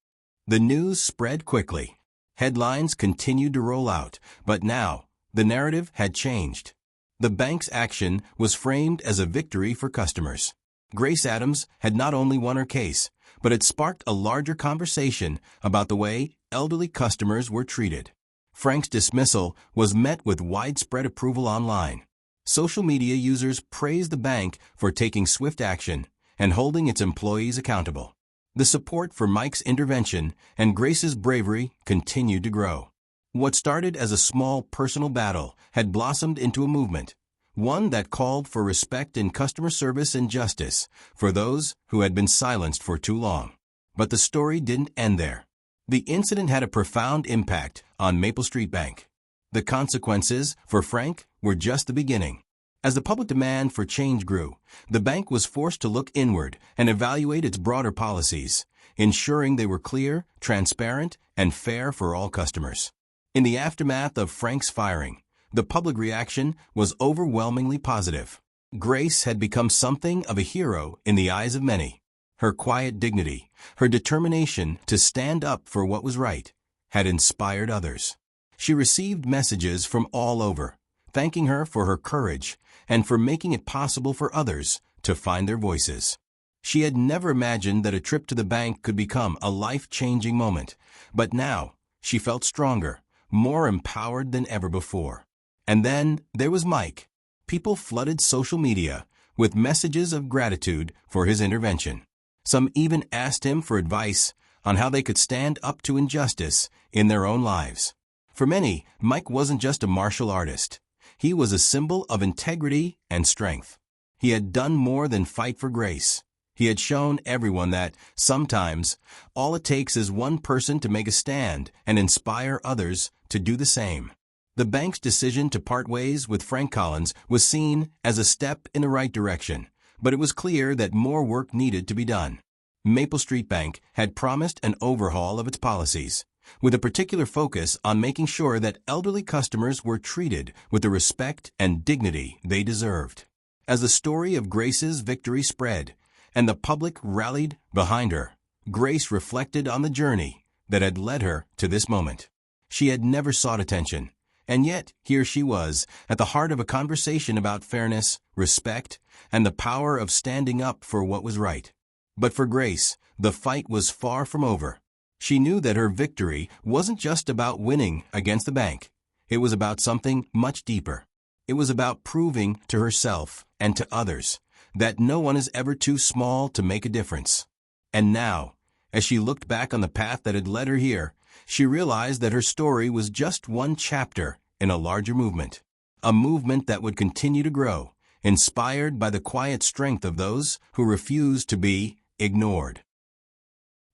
The news spread quickly. Headlines continued to roll out, but now the narrative had changed. The bank's action was framed as a victory for customers. Grace Adams had not only won her case, but it sparked a larger conversation about the way elderly customers were treated. Frank's dismissal was met with widespread approval online. Social media users praised the bank for taking swift action and holding its employees accountable. The support for Mike's intervention and Grace's bravery continued to grow. What started as a small personal battle had blossomed into a movement, one that called for respect in customer service and justice for those who had been silenced for too long. But the story didn't end there. The incident had a profound impact on Maple Street Bank. The consequences for Frank were just the beginning. As the public demand for change grew, the bank was forced to look inward and evaluate its broader policies, ensuring they were clear, transparent, and fair for all customers. In the aftermath of Frank's firing, the public reaction was overwhelmingly positive. Grace had become something of a hero in the eyes of many. Her quiet dignity, her determination to stand up for what was right, had inspired others. She received messages from all over, thanking her for her courage and for making it possible for others to find their voices. She had never imagined that a trip to the bank could become a life-changing moment, but now she felt stronger, more empowered than ever before. And then there was Mike. People flooded social media with messages of gratitude for his intervention. Some even asked him for advice on how they could stand up to injustice in their own lives. For many, Mike wasn't just a martial artist. He was a symbol of integrity and strength. He had done more than fight for Grace. He had shown everyone that, sometimes, all it takes is one person to make a stand and inspire others to do the same. The bank's decision to part ways with Frank Collins was seen as a step in the right direction, but it was clear that more work needed to be done. Maple Street Bank had promised an overhaul of its policies, with a particular focus on making sure that elderly customers were treated with the respect and dignity they deserved. As the story of Grace's victory spread, and the public rallied behind her, Grace reflected on the journey that had led her to this moment. She had never sought attention, and yet here she was, at the heart of a conversation about fairness, respect, and the power of standing up for what was right. But for Grace, the fight was far from over. She knew that her victory wasn't just about winning against the bank. It was about something much deeper. It was about proving to herself and to others that no one is ever too small to make a difference. And now, as she looked back on the path that had led her here, she realized that her story was just one chapter in a larger movement. A movement that would continue to grow, inspired by the quiet strength of those who refused to be ignored.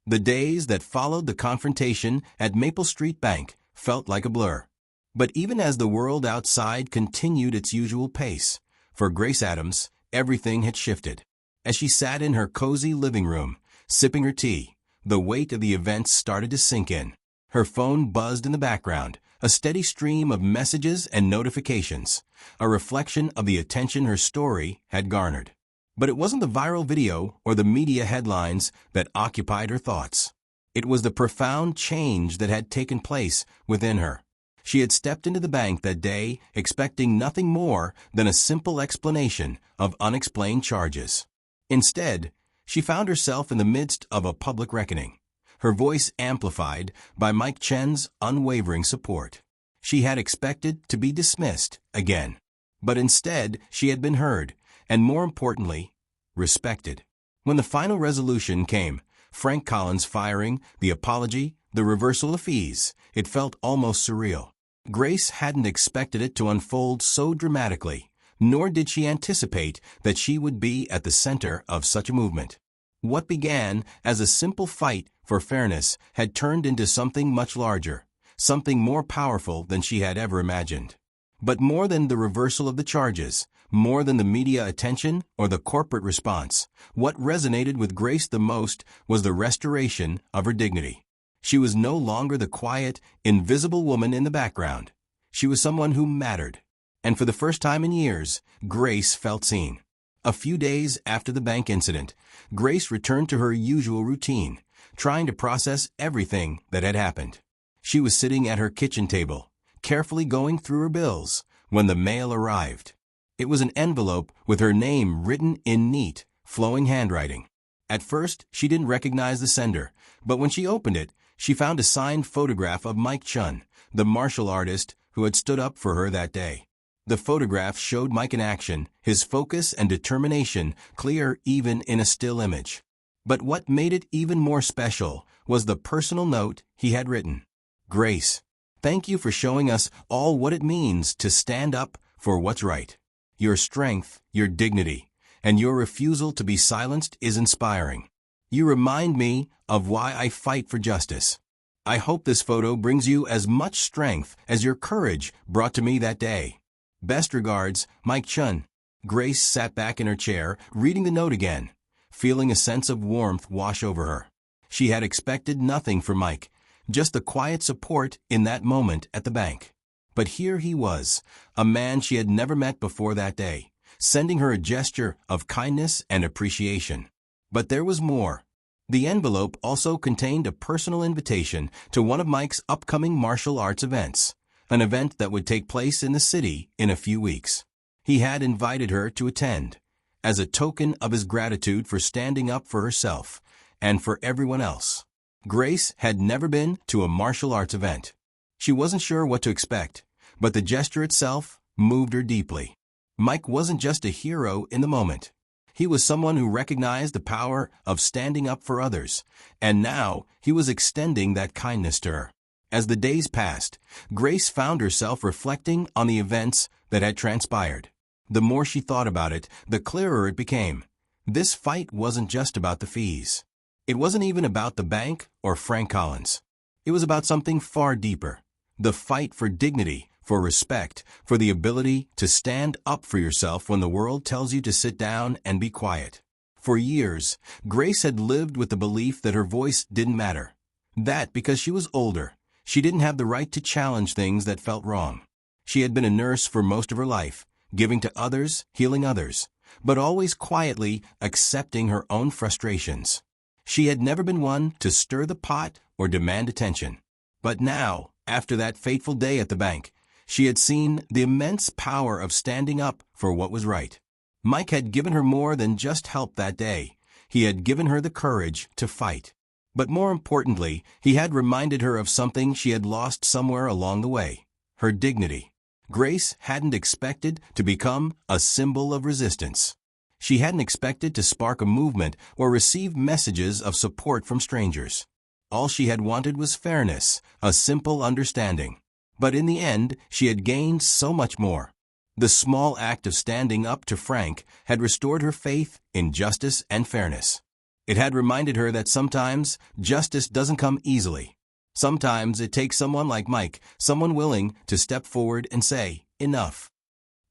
The days that followed the confrontation at Maple Street Bank felt like a blur. But even as the world outside continued its usual pace, for Grace Adams, everything had shifted. As she sat in her cozy living room, sipping her tea, the weight of the events started to sink in. Her phone buzzed in the background, a steady stream of messages and notifications, a reflection of the attention her story had garnered. But it wasn't the viral video or the media headlines that occupied her thoughts. It was the profound change that had taken place within her. She had stepped into the bank that day expecting nothing more than a simple explanation of unexplained charges. Instead, she found herself in the midst of a public reckoning, her voice amplified by Mike Chen's unwavering support. She had expected to be dismissed again, but instead she had been heard, and more importantly, respected. When the final resolution came, Frank Collins' firing, the apology, the reversal of fees, it felt almost surreal. Grace hadn't expected it to unfold so dramatically, nor did she anticipate that she would be at the center of such a movement. What began as a simple fight for fairness had turned into something much larger, something more powerful than she had ever imagined. But more than the reversal of the charges, more than the media attention or the corporate response, what resonated with Grace the most was the restoration of her dignity. She was no longer the quiet, invisible woman in the background. She was someone who mattered. And for the first time in years, Grace felt seen. A few days after the bank incident, Grace returned to her usual routine, trying to process everything that had happened. She was sitting at her kitchen table, carefully going through her bills, when the mail arrived. It was an envelope with her name written in neat, flowing handwriting. At first, she didn't recognize the sender, but when she opened it, she found a signed photograph of Mike Chun, the martial artist who had stood up for her that day. The photograph showed Mike in action, his focus and determination clear even in a still image. But what made it even more special was the personal note he had written. Grace, thank you for showing us all what it means to stand up for what's right. Your strength, your dignity, and your refusal to be silenced is inspiring. You remind me of why I fight for justice. I hope this photo brings you as much strength as your courage brought to me that day. Best regards, Mike Chun. Grace sat back in her chair, reading the note again, feeling a sense of warmth wash over her. She had expected nothing from Mike, just the quiet support in that moment at the bank. But here he was, a man she had never met before that day, sending her a gesture of kindness and appreciation. But there was more. The envelope also contained a personal invitation to one of Mike's upcoming martial arts events, an event that would take place in the city in a few weeks. He had invited her to attend, as a token of his gratitude for standing up for herself and for everyone else. Grace had never been to a martial arts event. She wasn't sure what to expect, but the gesture itself moved her deeply. Mike wasn't just a hero in the moment. He was someone who recognized the power of standing up for others, and now he was extending that kindness to her. As the days passed, Grace found herself reflecting on the events that had transpired. The more she thought about it, the clearer it became. This fight wasn't just about the fees. It wasn't even about the bank or Frank Collins. It was about something far deeper. The fight for dignity, for respect, for the ability to stand up for yourself when the world tells you to sit down and be quiet. For years, Grace had lived with the belief that her voice didn't matter. That because she was older, she didn't have the right to challenge things that felt wrong. She had been a nurse for most of her life, giving to others, healing others, but always quietly accepting her own frustrations. She had never been one to stir the pot or demand attention. But now, after that fateful day at the bank, she had seen the immense power of standing up for what was right. Mike had given her more than just help that day. He had given her the courage to fight. But more importantly, he had reminded her of something she had lost somewhere along the way: her dignity. Grace hadn't expected to become a symbol of resistance. She hadn't expected to spark a movement or receive messages of support from strangers. All she had wanted was fairness, a simple understanding. But in the end, she had gained so much more. The small act of standing up to Frank had restored her faith in justice and fairness. It had reminded her that sometimes justice doesn't come easily. Sometimes it takes someone like Mike, someone willing to step forward and say, enough.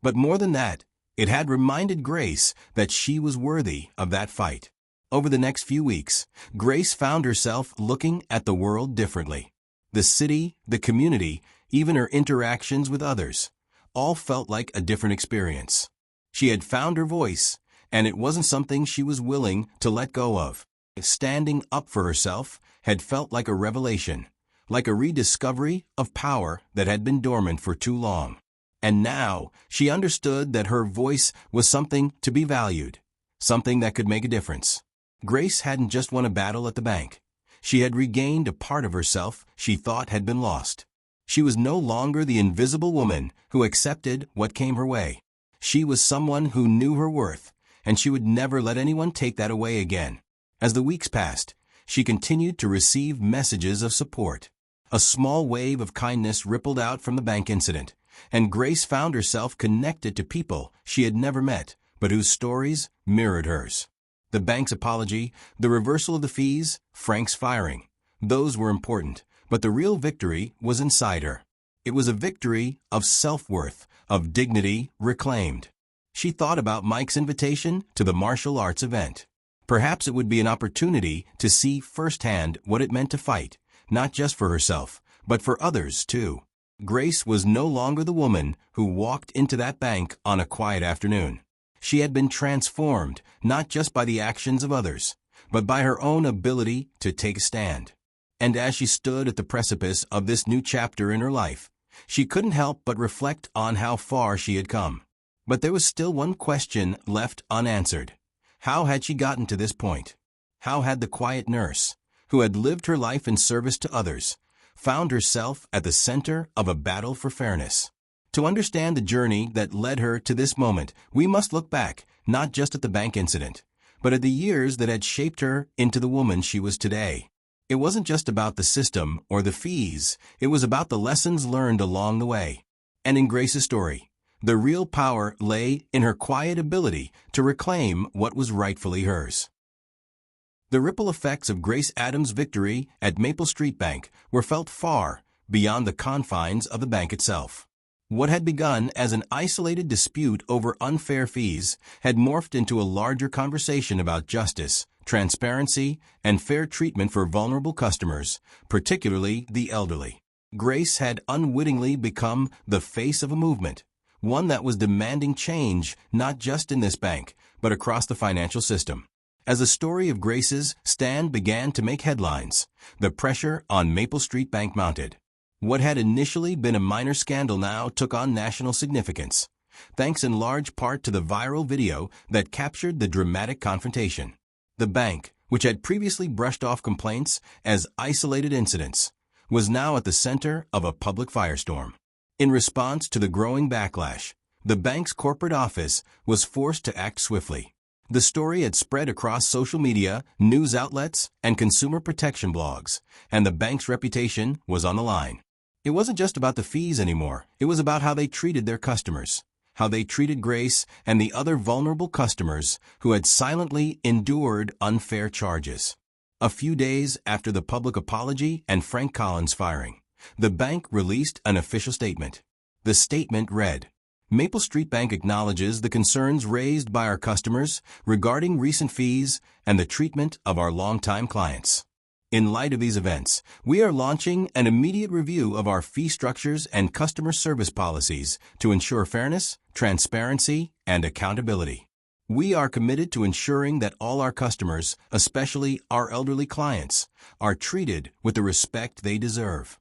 But more than that, it had reminded Grace that she was worthy of that fight. Over the next few weeks, Grace found herself looking at the world differently. The city, the community, even her interactions with others, all felt like a different experience. She had found her voice, and it wasn't something she was willing to let go of. Standing up for herself had felt like a revelation, like a rediscovery of power that had been dormant for too long. And now she understood that her voice was something to be valued, something that could make a difference. Grace hadn't just won a battle at the bank. She had regained a part of herself she thought had been lost. She was no longer the invisible woman who accepted what came her way. She was someone who knew her worth, and she would never let anyone take that away again. As the weeks passed, she continued to receive messages of support. A small wave of kindness rippled out from the bank incident, and Grace found herself connected to people she had never met, but whose stories mirrored hers. The bank's apology, the reversal of the fees, Frank's firing, those were important, but the real victory was inside her. It was a victory of self-worth, of dignity reclaimed. She thought about Mike's invitation to the martial arts event. Perhaps it would be an opportunity to see firsthand what it meant to fight, not just for herself, but for others too. Grace was no longer the woman who walked into that bank on a quiet afternoon. She had been transformed, not just by the actions of others, but by her own ability to take a stand. And as she stood at the precipice of this new chapter in her life, she couldn't help but reflect on how far she had come. But there was still one question left unanswered. How had she gotten to this point? How had the quiet nurse, who had lived her life in service to others, found herself at the center of a battle for fairness? To understand the journey that led her to this moment, we must look back, not just at the bank incident, but at the years that had shaped her into the woman she was today. It wasn't just about the system or the fees, it was about the lessons learned along the way. And in Grace's story, the real power lay in her quiet ability to reclaim what was rightfully hers. The ripple effects of Grace Adams' victory at Maple Street Bank were felt far beyond the confines of the bank itself. What had begun as an isolated dispute over unfair fees had morphed into a larger conversation about justice, transparency, and fair treatment for vulnerable customers, particularly the elderly. Grace had unwittingly become the face of a movement, one that was demanding change not just in this bank, but across the financial system. As the story of Grace's stand began to make headlines, the pressure on Maple Street Bank mounted. What had initially been a minor scandal now took on national significance, thanks in large part to the viral video that captured the dramatic confrontation. The bank, which had previously brushed off complaints as isolated incidents, was now at the center of a public firestorm. In response to the growing backlash, the bank's corporate office was forced to act swiftly. The story had spread across social media, news outlets, and consumer protection blogs, and the bank's reputation was on the line. It wasn't just about the fees anymore, it was about how they treated their customers, how they treated Grace and the other vulnerable customers who had silently endured unfair charges. A few days after the public apology and Frank Collins' firing, the bank released an official statement. The statement read, "Maple Street Bank acknowledges the concerns raised by our customers regarding recent fees and the treatment of our longtime clients. In light of these events, we are launching an immediate review of our fee structures and customer service policies to ensure fairness, transparency, and accountability. We are committed to ensuring that all our customers, especially our elderly clients, are treated with the respect they deserve."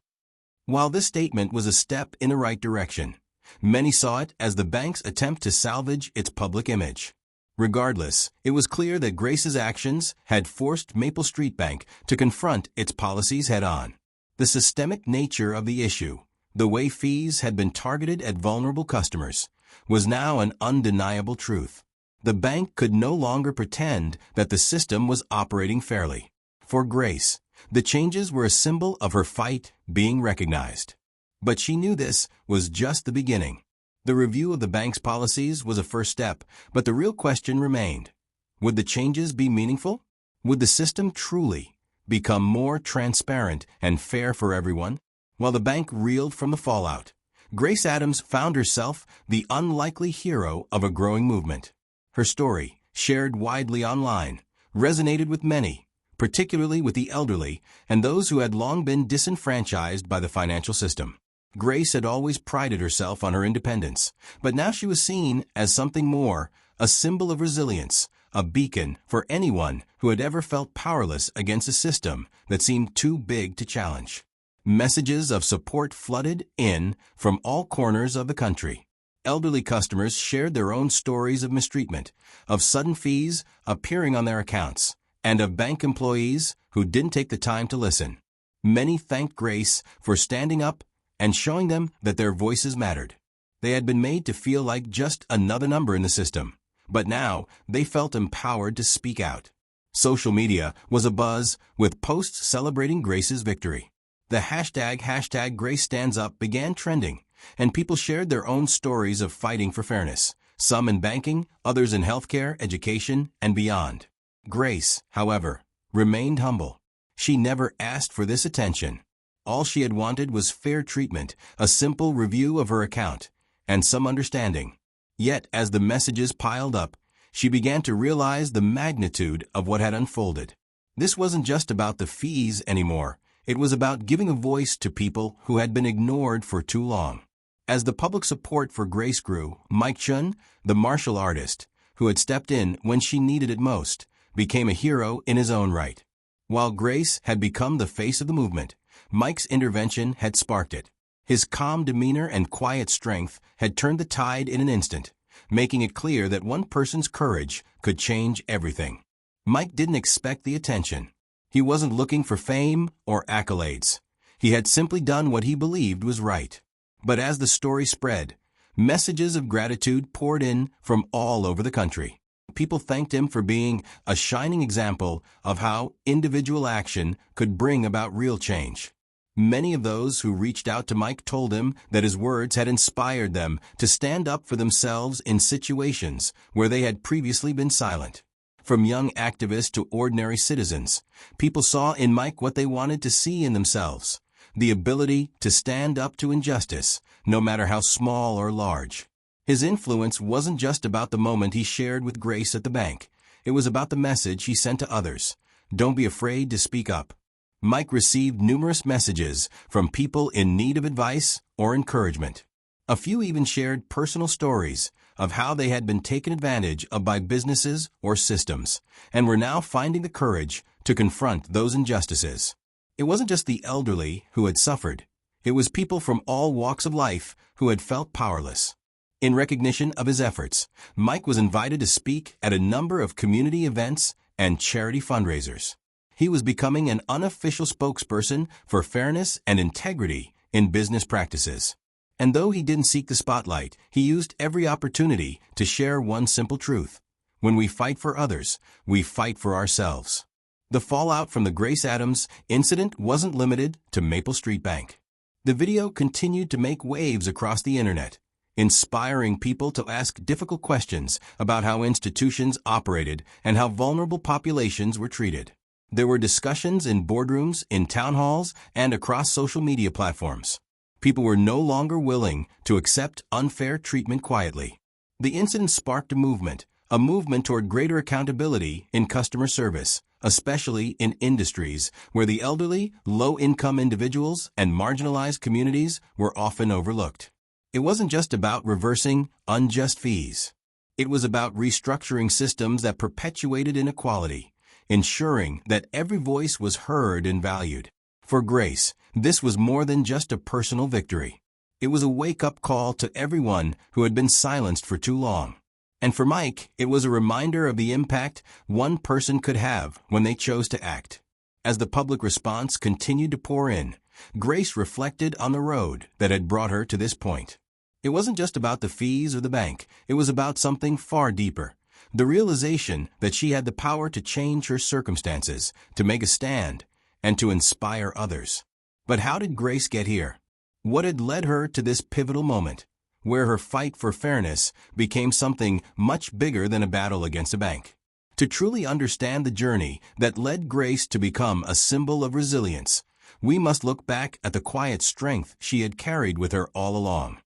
While this statement was a step in the right direction, many saw it as the bank's attempt to salvage its public image. Regardless, it was clear that Grace's actions had forced Maple Street Bank to confront its policies head-on. The systemic nature of the issue, the way fees had been targeted at vulnerable customers, was now an undeniable truth. The bank could no longer pretend that the system was operating fairly. For Grace, the changes were a symbol of her fight being recognized. But she knew this was just the beginning. The review of the bank's policies was a first step, but the real question remained. Would the changes be meaningful? Would the system truly become more transparent and fair for everyone? While the bank reeled from the fallout, Grace Adams found herself the unlikely hero of a growing movement. Her story, shared widely online, resonated with many, particularly with the elderly and those who had long been disenfranchised by the financial system. Grace had always prided herself on her independence, but now she was seen as something more, a symbol of resilience, a beacon for anyone who had ever felt powerless against a system that seemed too big to challenge. Messages of support flooded in from all corners of the country. Elderly customers shared their own stories of mistreatment, of sudden fees appearing on their accounts, and of bank employees who didn't take the time to listen. Many thanked Grace for standing up and showing them that their voices mattered. They had been made to feel like just another number in the system, but now they felt empowered to speak out. Social media was abuzz with posts celebrating Grace's victory. The hashtag Grace Stands Up began trending, and people shared their own stories of fighting for fairness, some in banking, others in healthcare, education, and beyond. Grace, however, remained humble. She never asked for this attention. All she had wanted was fair treatment, a simple review of her account, and some understanding. Yet, as the messages piled up, she began to realize the magnitude of what had unfolded. This wasn't just about the fees anymore. It was about giving a voice to people who had been ignored for too long. As the public support for Grace grew, Mike Chun, the martial artist, who had stepped in when she needed it most, became a hero in his own right. While Grace had become the face of the movement, Mike's intervention had sparked it. His calm demeanor and quiet strength had turned the tide in an instant, making it clear that one person's courage could change everything. Mike didn't expect the attention. He wasn't looking for fame or accolades. He had simply done what he believed was right. But as the story spread, messages of gratitude poured in from all over the country. people thanked him for being a shining example of how individual action could bring about real change. Many of those who reached out to Mike told him that his words had inspired them to stand up for themselves in situations where they had previously been silent. From young activists to ordinary citizens, people saw in Mike what they wanted to see in themselves: the ability to stand up to injustice, no matter how small or large. His influence wasn't just about the moment he shared with Grace at the bank. It was about the message he sent to others. Don't be afraid to speak up. Mike received numerous messages from people in need of advice or encouragement. A few even shared personal stories of how they had been taken advantage of by businesses or systems, and were now finding the courage to confront those injustices. It wasn't just the elderly who had suffered. It was people from all walks of life who had felt powerless. In recognition of his efforts, Mike was invited to speak at a number of community events and charity fundraisers. He was becoming an unofficial spokesperson for fairness and integrity in business practices. And though he didn't seek the spotlight, he used every opportunity to share one simple truth: when we fight for others, we fight for ourselves. The fallout from the Grace Adams incident wasn't limited to Maple Street Bank. The video continued to make waves across the internet, inspiring people to ask difficult questions about how institutions operated and how vulnerable populations were treated. There were discussions in boardrooms, in town halls, and across social media platforms. People were no longer willing to accept unfair treatment quietly. The incident sparked a movement toward greater accountability in customer service, especially in industries where the elderly, low-income individuals, and marginalized communities were often overlooked. It wasn't just about reversing unjust fees. It was about restructuring systems that perpetuated inequality, ensuring that every voice was heard and valued. For Grace, this was more than just a personal victory. It was a wake-up call to everyone who had been silenced for too long. And for Mike, it was a reminder of the impact one person could have when they chose to act. As the public response continued to pour in, Grace reflected on the road that had brought her to this point. It wasn't just about the fees or the bank. It was about something far deeper: the realization that she had the power to change her circumstances, to make a stand, and to inspire others. But how did Grace get here? What had led her to this pivotal moment, where her fight for fairness became something much bigger than a battle against a bank? To truly understand the journey that led Grace to become a symbol of resilience, we must look back at the quiet strength she had carried with her all along.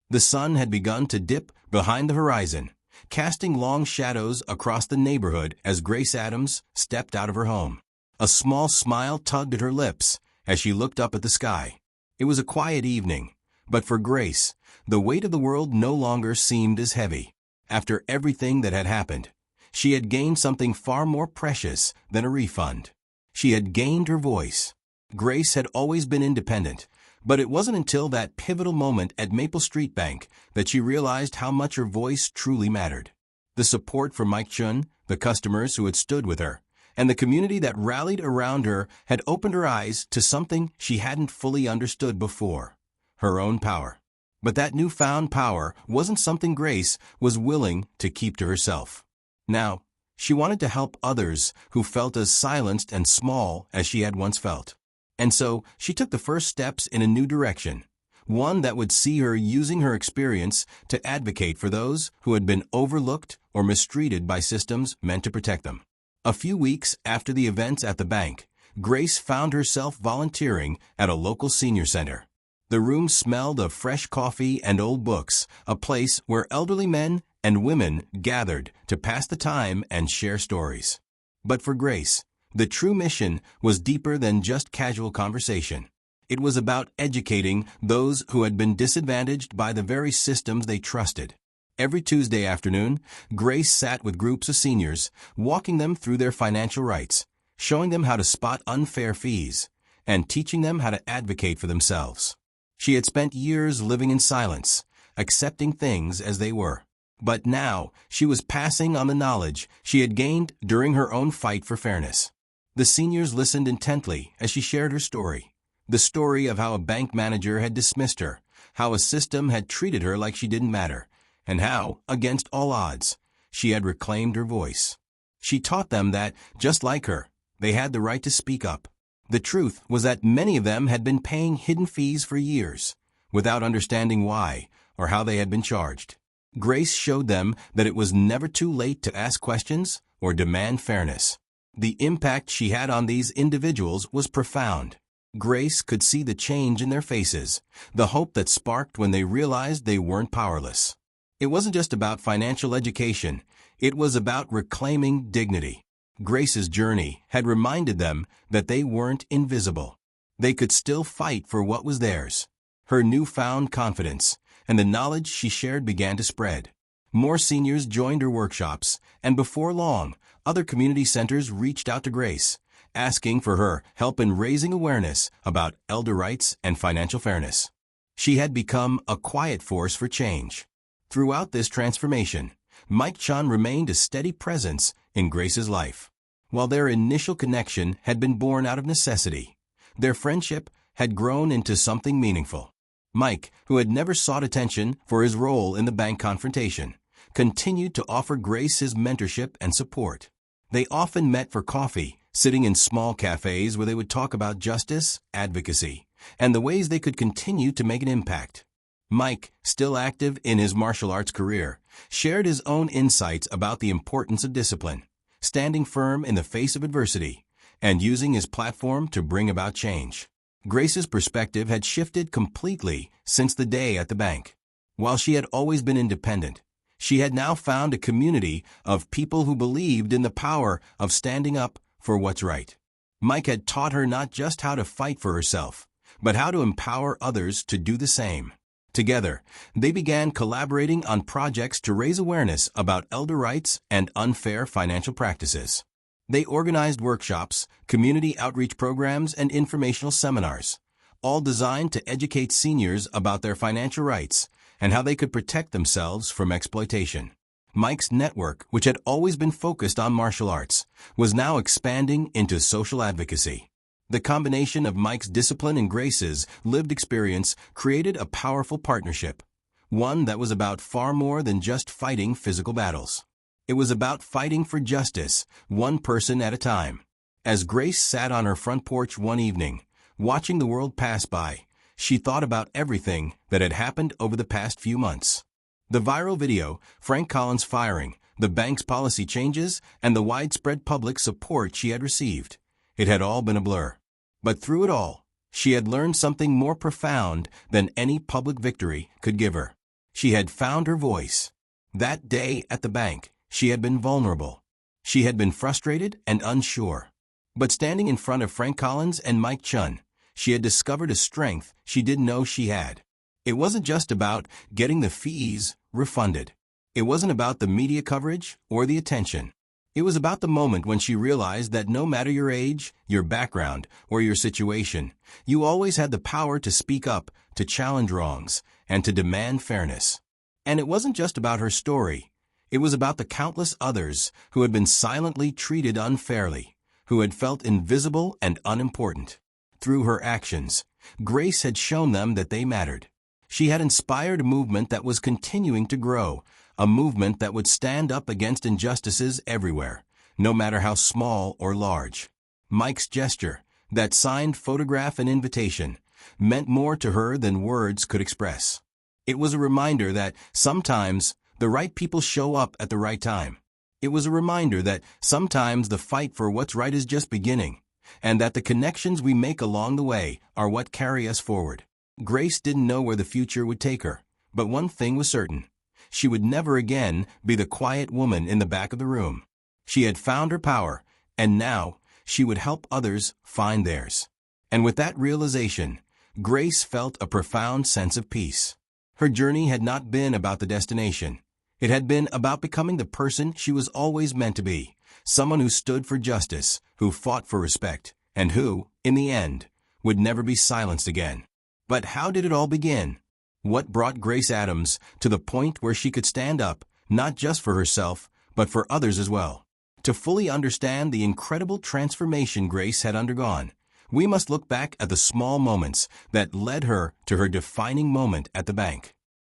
The sun had begun to dip behind the horizon, casting long shadows across the neighborhood as Grace Adams stepped out of her home. A small smile tugged at her lips as she looked up at the sky. It was a quiet evening, but for Grace, the weight of the world no longer seemed as heavy. After everything that had happened, she had gained something far more precious than a refund. She had gained her voice. Grace had always been independent, but it wasn't until that pivotal moment at Maple Street Bank that she realized how much her voice truly mattered. The support from Mike Chun, the customers who had stood with her, and the community that rallied around her had opened her eyes to something she hadn't fully understood before: her own power. But that newfound power wasn't something Grace was willing to keep to herself. Now, she wanted to help others who felt as silenced and small as she had once felt. And so, she took the first steps in a new direction, one that would see her using her experience to advocate for those who had been overlooked or mistreated by systems meant to protect them. A few weeks after the events at the bank, Grace found herself volunteering at a local senior center. The room smelled of fresh coffee and old books, a place where elderly men and women gathered to pass the time and share stories. But for Grace, the true mission was deeper than just casual conversation. It was about educating those who had been disadvantaged by the very systems they trusted. Every Tuesday afternoon, Grace sat with groups of seniors, walking them through their financial rights, showing them how to spot unfair fees, and teaching them how to advocate for themselves. She had spent years living in silence, accepting things as they were. But now, she was passing on the knowledge she had gained during her own fight for fairness. The seniors listened intently as she shared her story. The story of how a bank manager had dismissed her, how a system had treated her like she didn't matter, and how, against all odds, she had reclaimed her voice. She taught them that, just like her, they had the right to speak up. The truth was that many of them had been paying hidden fees for years, without understanding why or how they had been charged. Grace showed them that it was never too late to ask questions or demand fairness. The impact she had on these individuals was profound. Grace could see the change in their faces, the hope that sparked when they realized they weren't powerless. It wasn't just about financial education, it was about reclaiming dignity. Grace's journey had reminded them that they weren't invisible. They could still fight for what was theirs. Her newfound confidence and the knowledge she shared began to spread. More seniors joined her workshops, and before long, other community centers reached out to Grace, asking for her help in raising awareness about elder rights and financial fairness. She had become a quiet force for change. Throughout this transformation, Mike Chun remained a steady presence in Grace's life. While their initial connection had been born out of necessity, their friendship had grown into something meaningful. Mike, who had never sought attention for his role in the bank confrontation, continued to offer Grace his mentorship and support. They often met for coffee, sitting in small cafes where they would talk about justice, advocacy, and the ways they could continue to make an impact. Mike, still active in his martial arts career, shared his own insights about the importance of discipline, standing firm in the face of adversity, and using his platform to bring about change. Grace's perspective had shifted completely since the day at the bank. While she had always been independent, she had now found a community of people who believed in the power of standing up for what's right. Mike had taught her not just how to fight for herself, but how to empower others to do the same. Together, they began collaborating on projects to raise awareness about elder rights and unfair financial practices. They organized workshops, community outreach programs, and informational seminars, all designed to educate seniors about their financial rights and how they could protect themselves from exploitation. Mike's network, which had always been focused on martial arts, was now expanding into social advocacy. The combination of Mike's discipline and Grace's lived experience created a powerful partnership, one that was about far more than just fighting physical battles. It was about fighting for justice, one person at a time. As Grace sat on her front porch one evening, watching the world pass by, she thought about everything that had happened over the past few months. The viral video, Frank Collins' firing, the bank's policy changes, and the widespread public support she had received. It had all been a blur. But through it all, she had learned something more profound than any public victory could give her. She had found her voice. That day at the bank, she had been vulnerable. She had been frustrated and unsure. But standing in front of Frank Collins and Mike Chun, she had discovered a strength she didn't know she had. It wasn't just about getting the fees refunded. It wasn't about the media coverage or the attention. It was about the moment when she realized that no matter your age, your background, or your situation, you always had the power to speak up, to challenge wrongs, and to demand fairness. And it wasn't just about her story. It was about the countless others who had been silently treated unfairly, who had felt invisible and unimportant. Through her actions, Grace had shown them that they mattered. She had inspired a movement that was continuing to grow, a movement that would stand up against injustices everywhere, no matter how small or large. Mike's gesture, that signed photograph and invitation, meant more to her than words could express. It was a reminder that sometimes the right people show up at the right time. It was a reminder that sometimes the fight for what's right is just beginning, and that the connections we make along the way are what carry us forward. Grace didn't know where the future would take her, but one thing was certain. She would never again be the quiet woman in the back of the room. She had found her power, and now she would help others find theirs. And with that realization, Grace felt a profound sense of peace. Her journey had not been about the destination. It had been about becoming the person she was always meant to be, someone who stood for justice, who fought for respect, and who, in the end, would never be silenced again. But how did it all begin? What brought Grace Adams to the point where she could stand up, not just for herself, but for others as well? To fully understand the incredible transformation Grace had undergone, we must look back at the small moments that led her to her defining moment at the bank.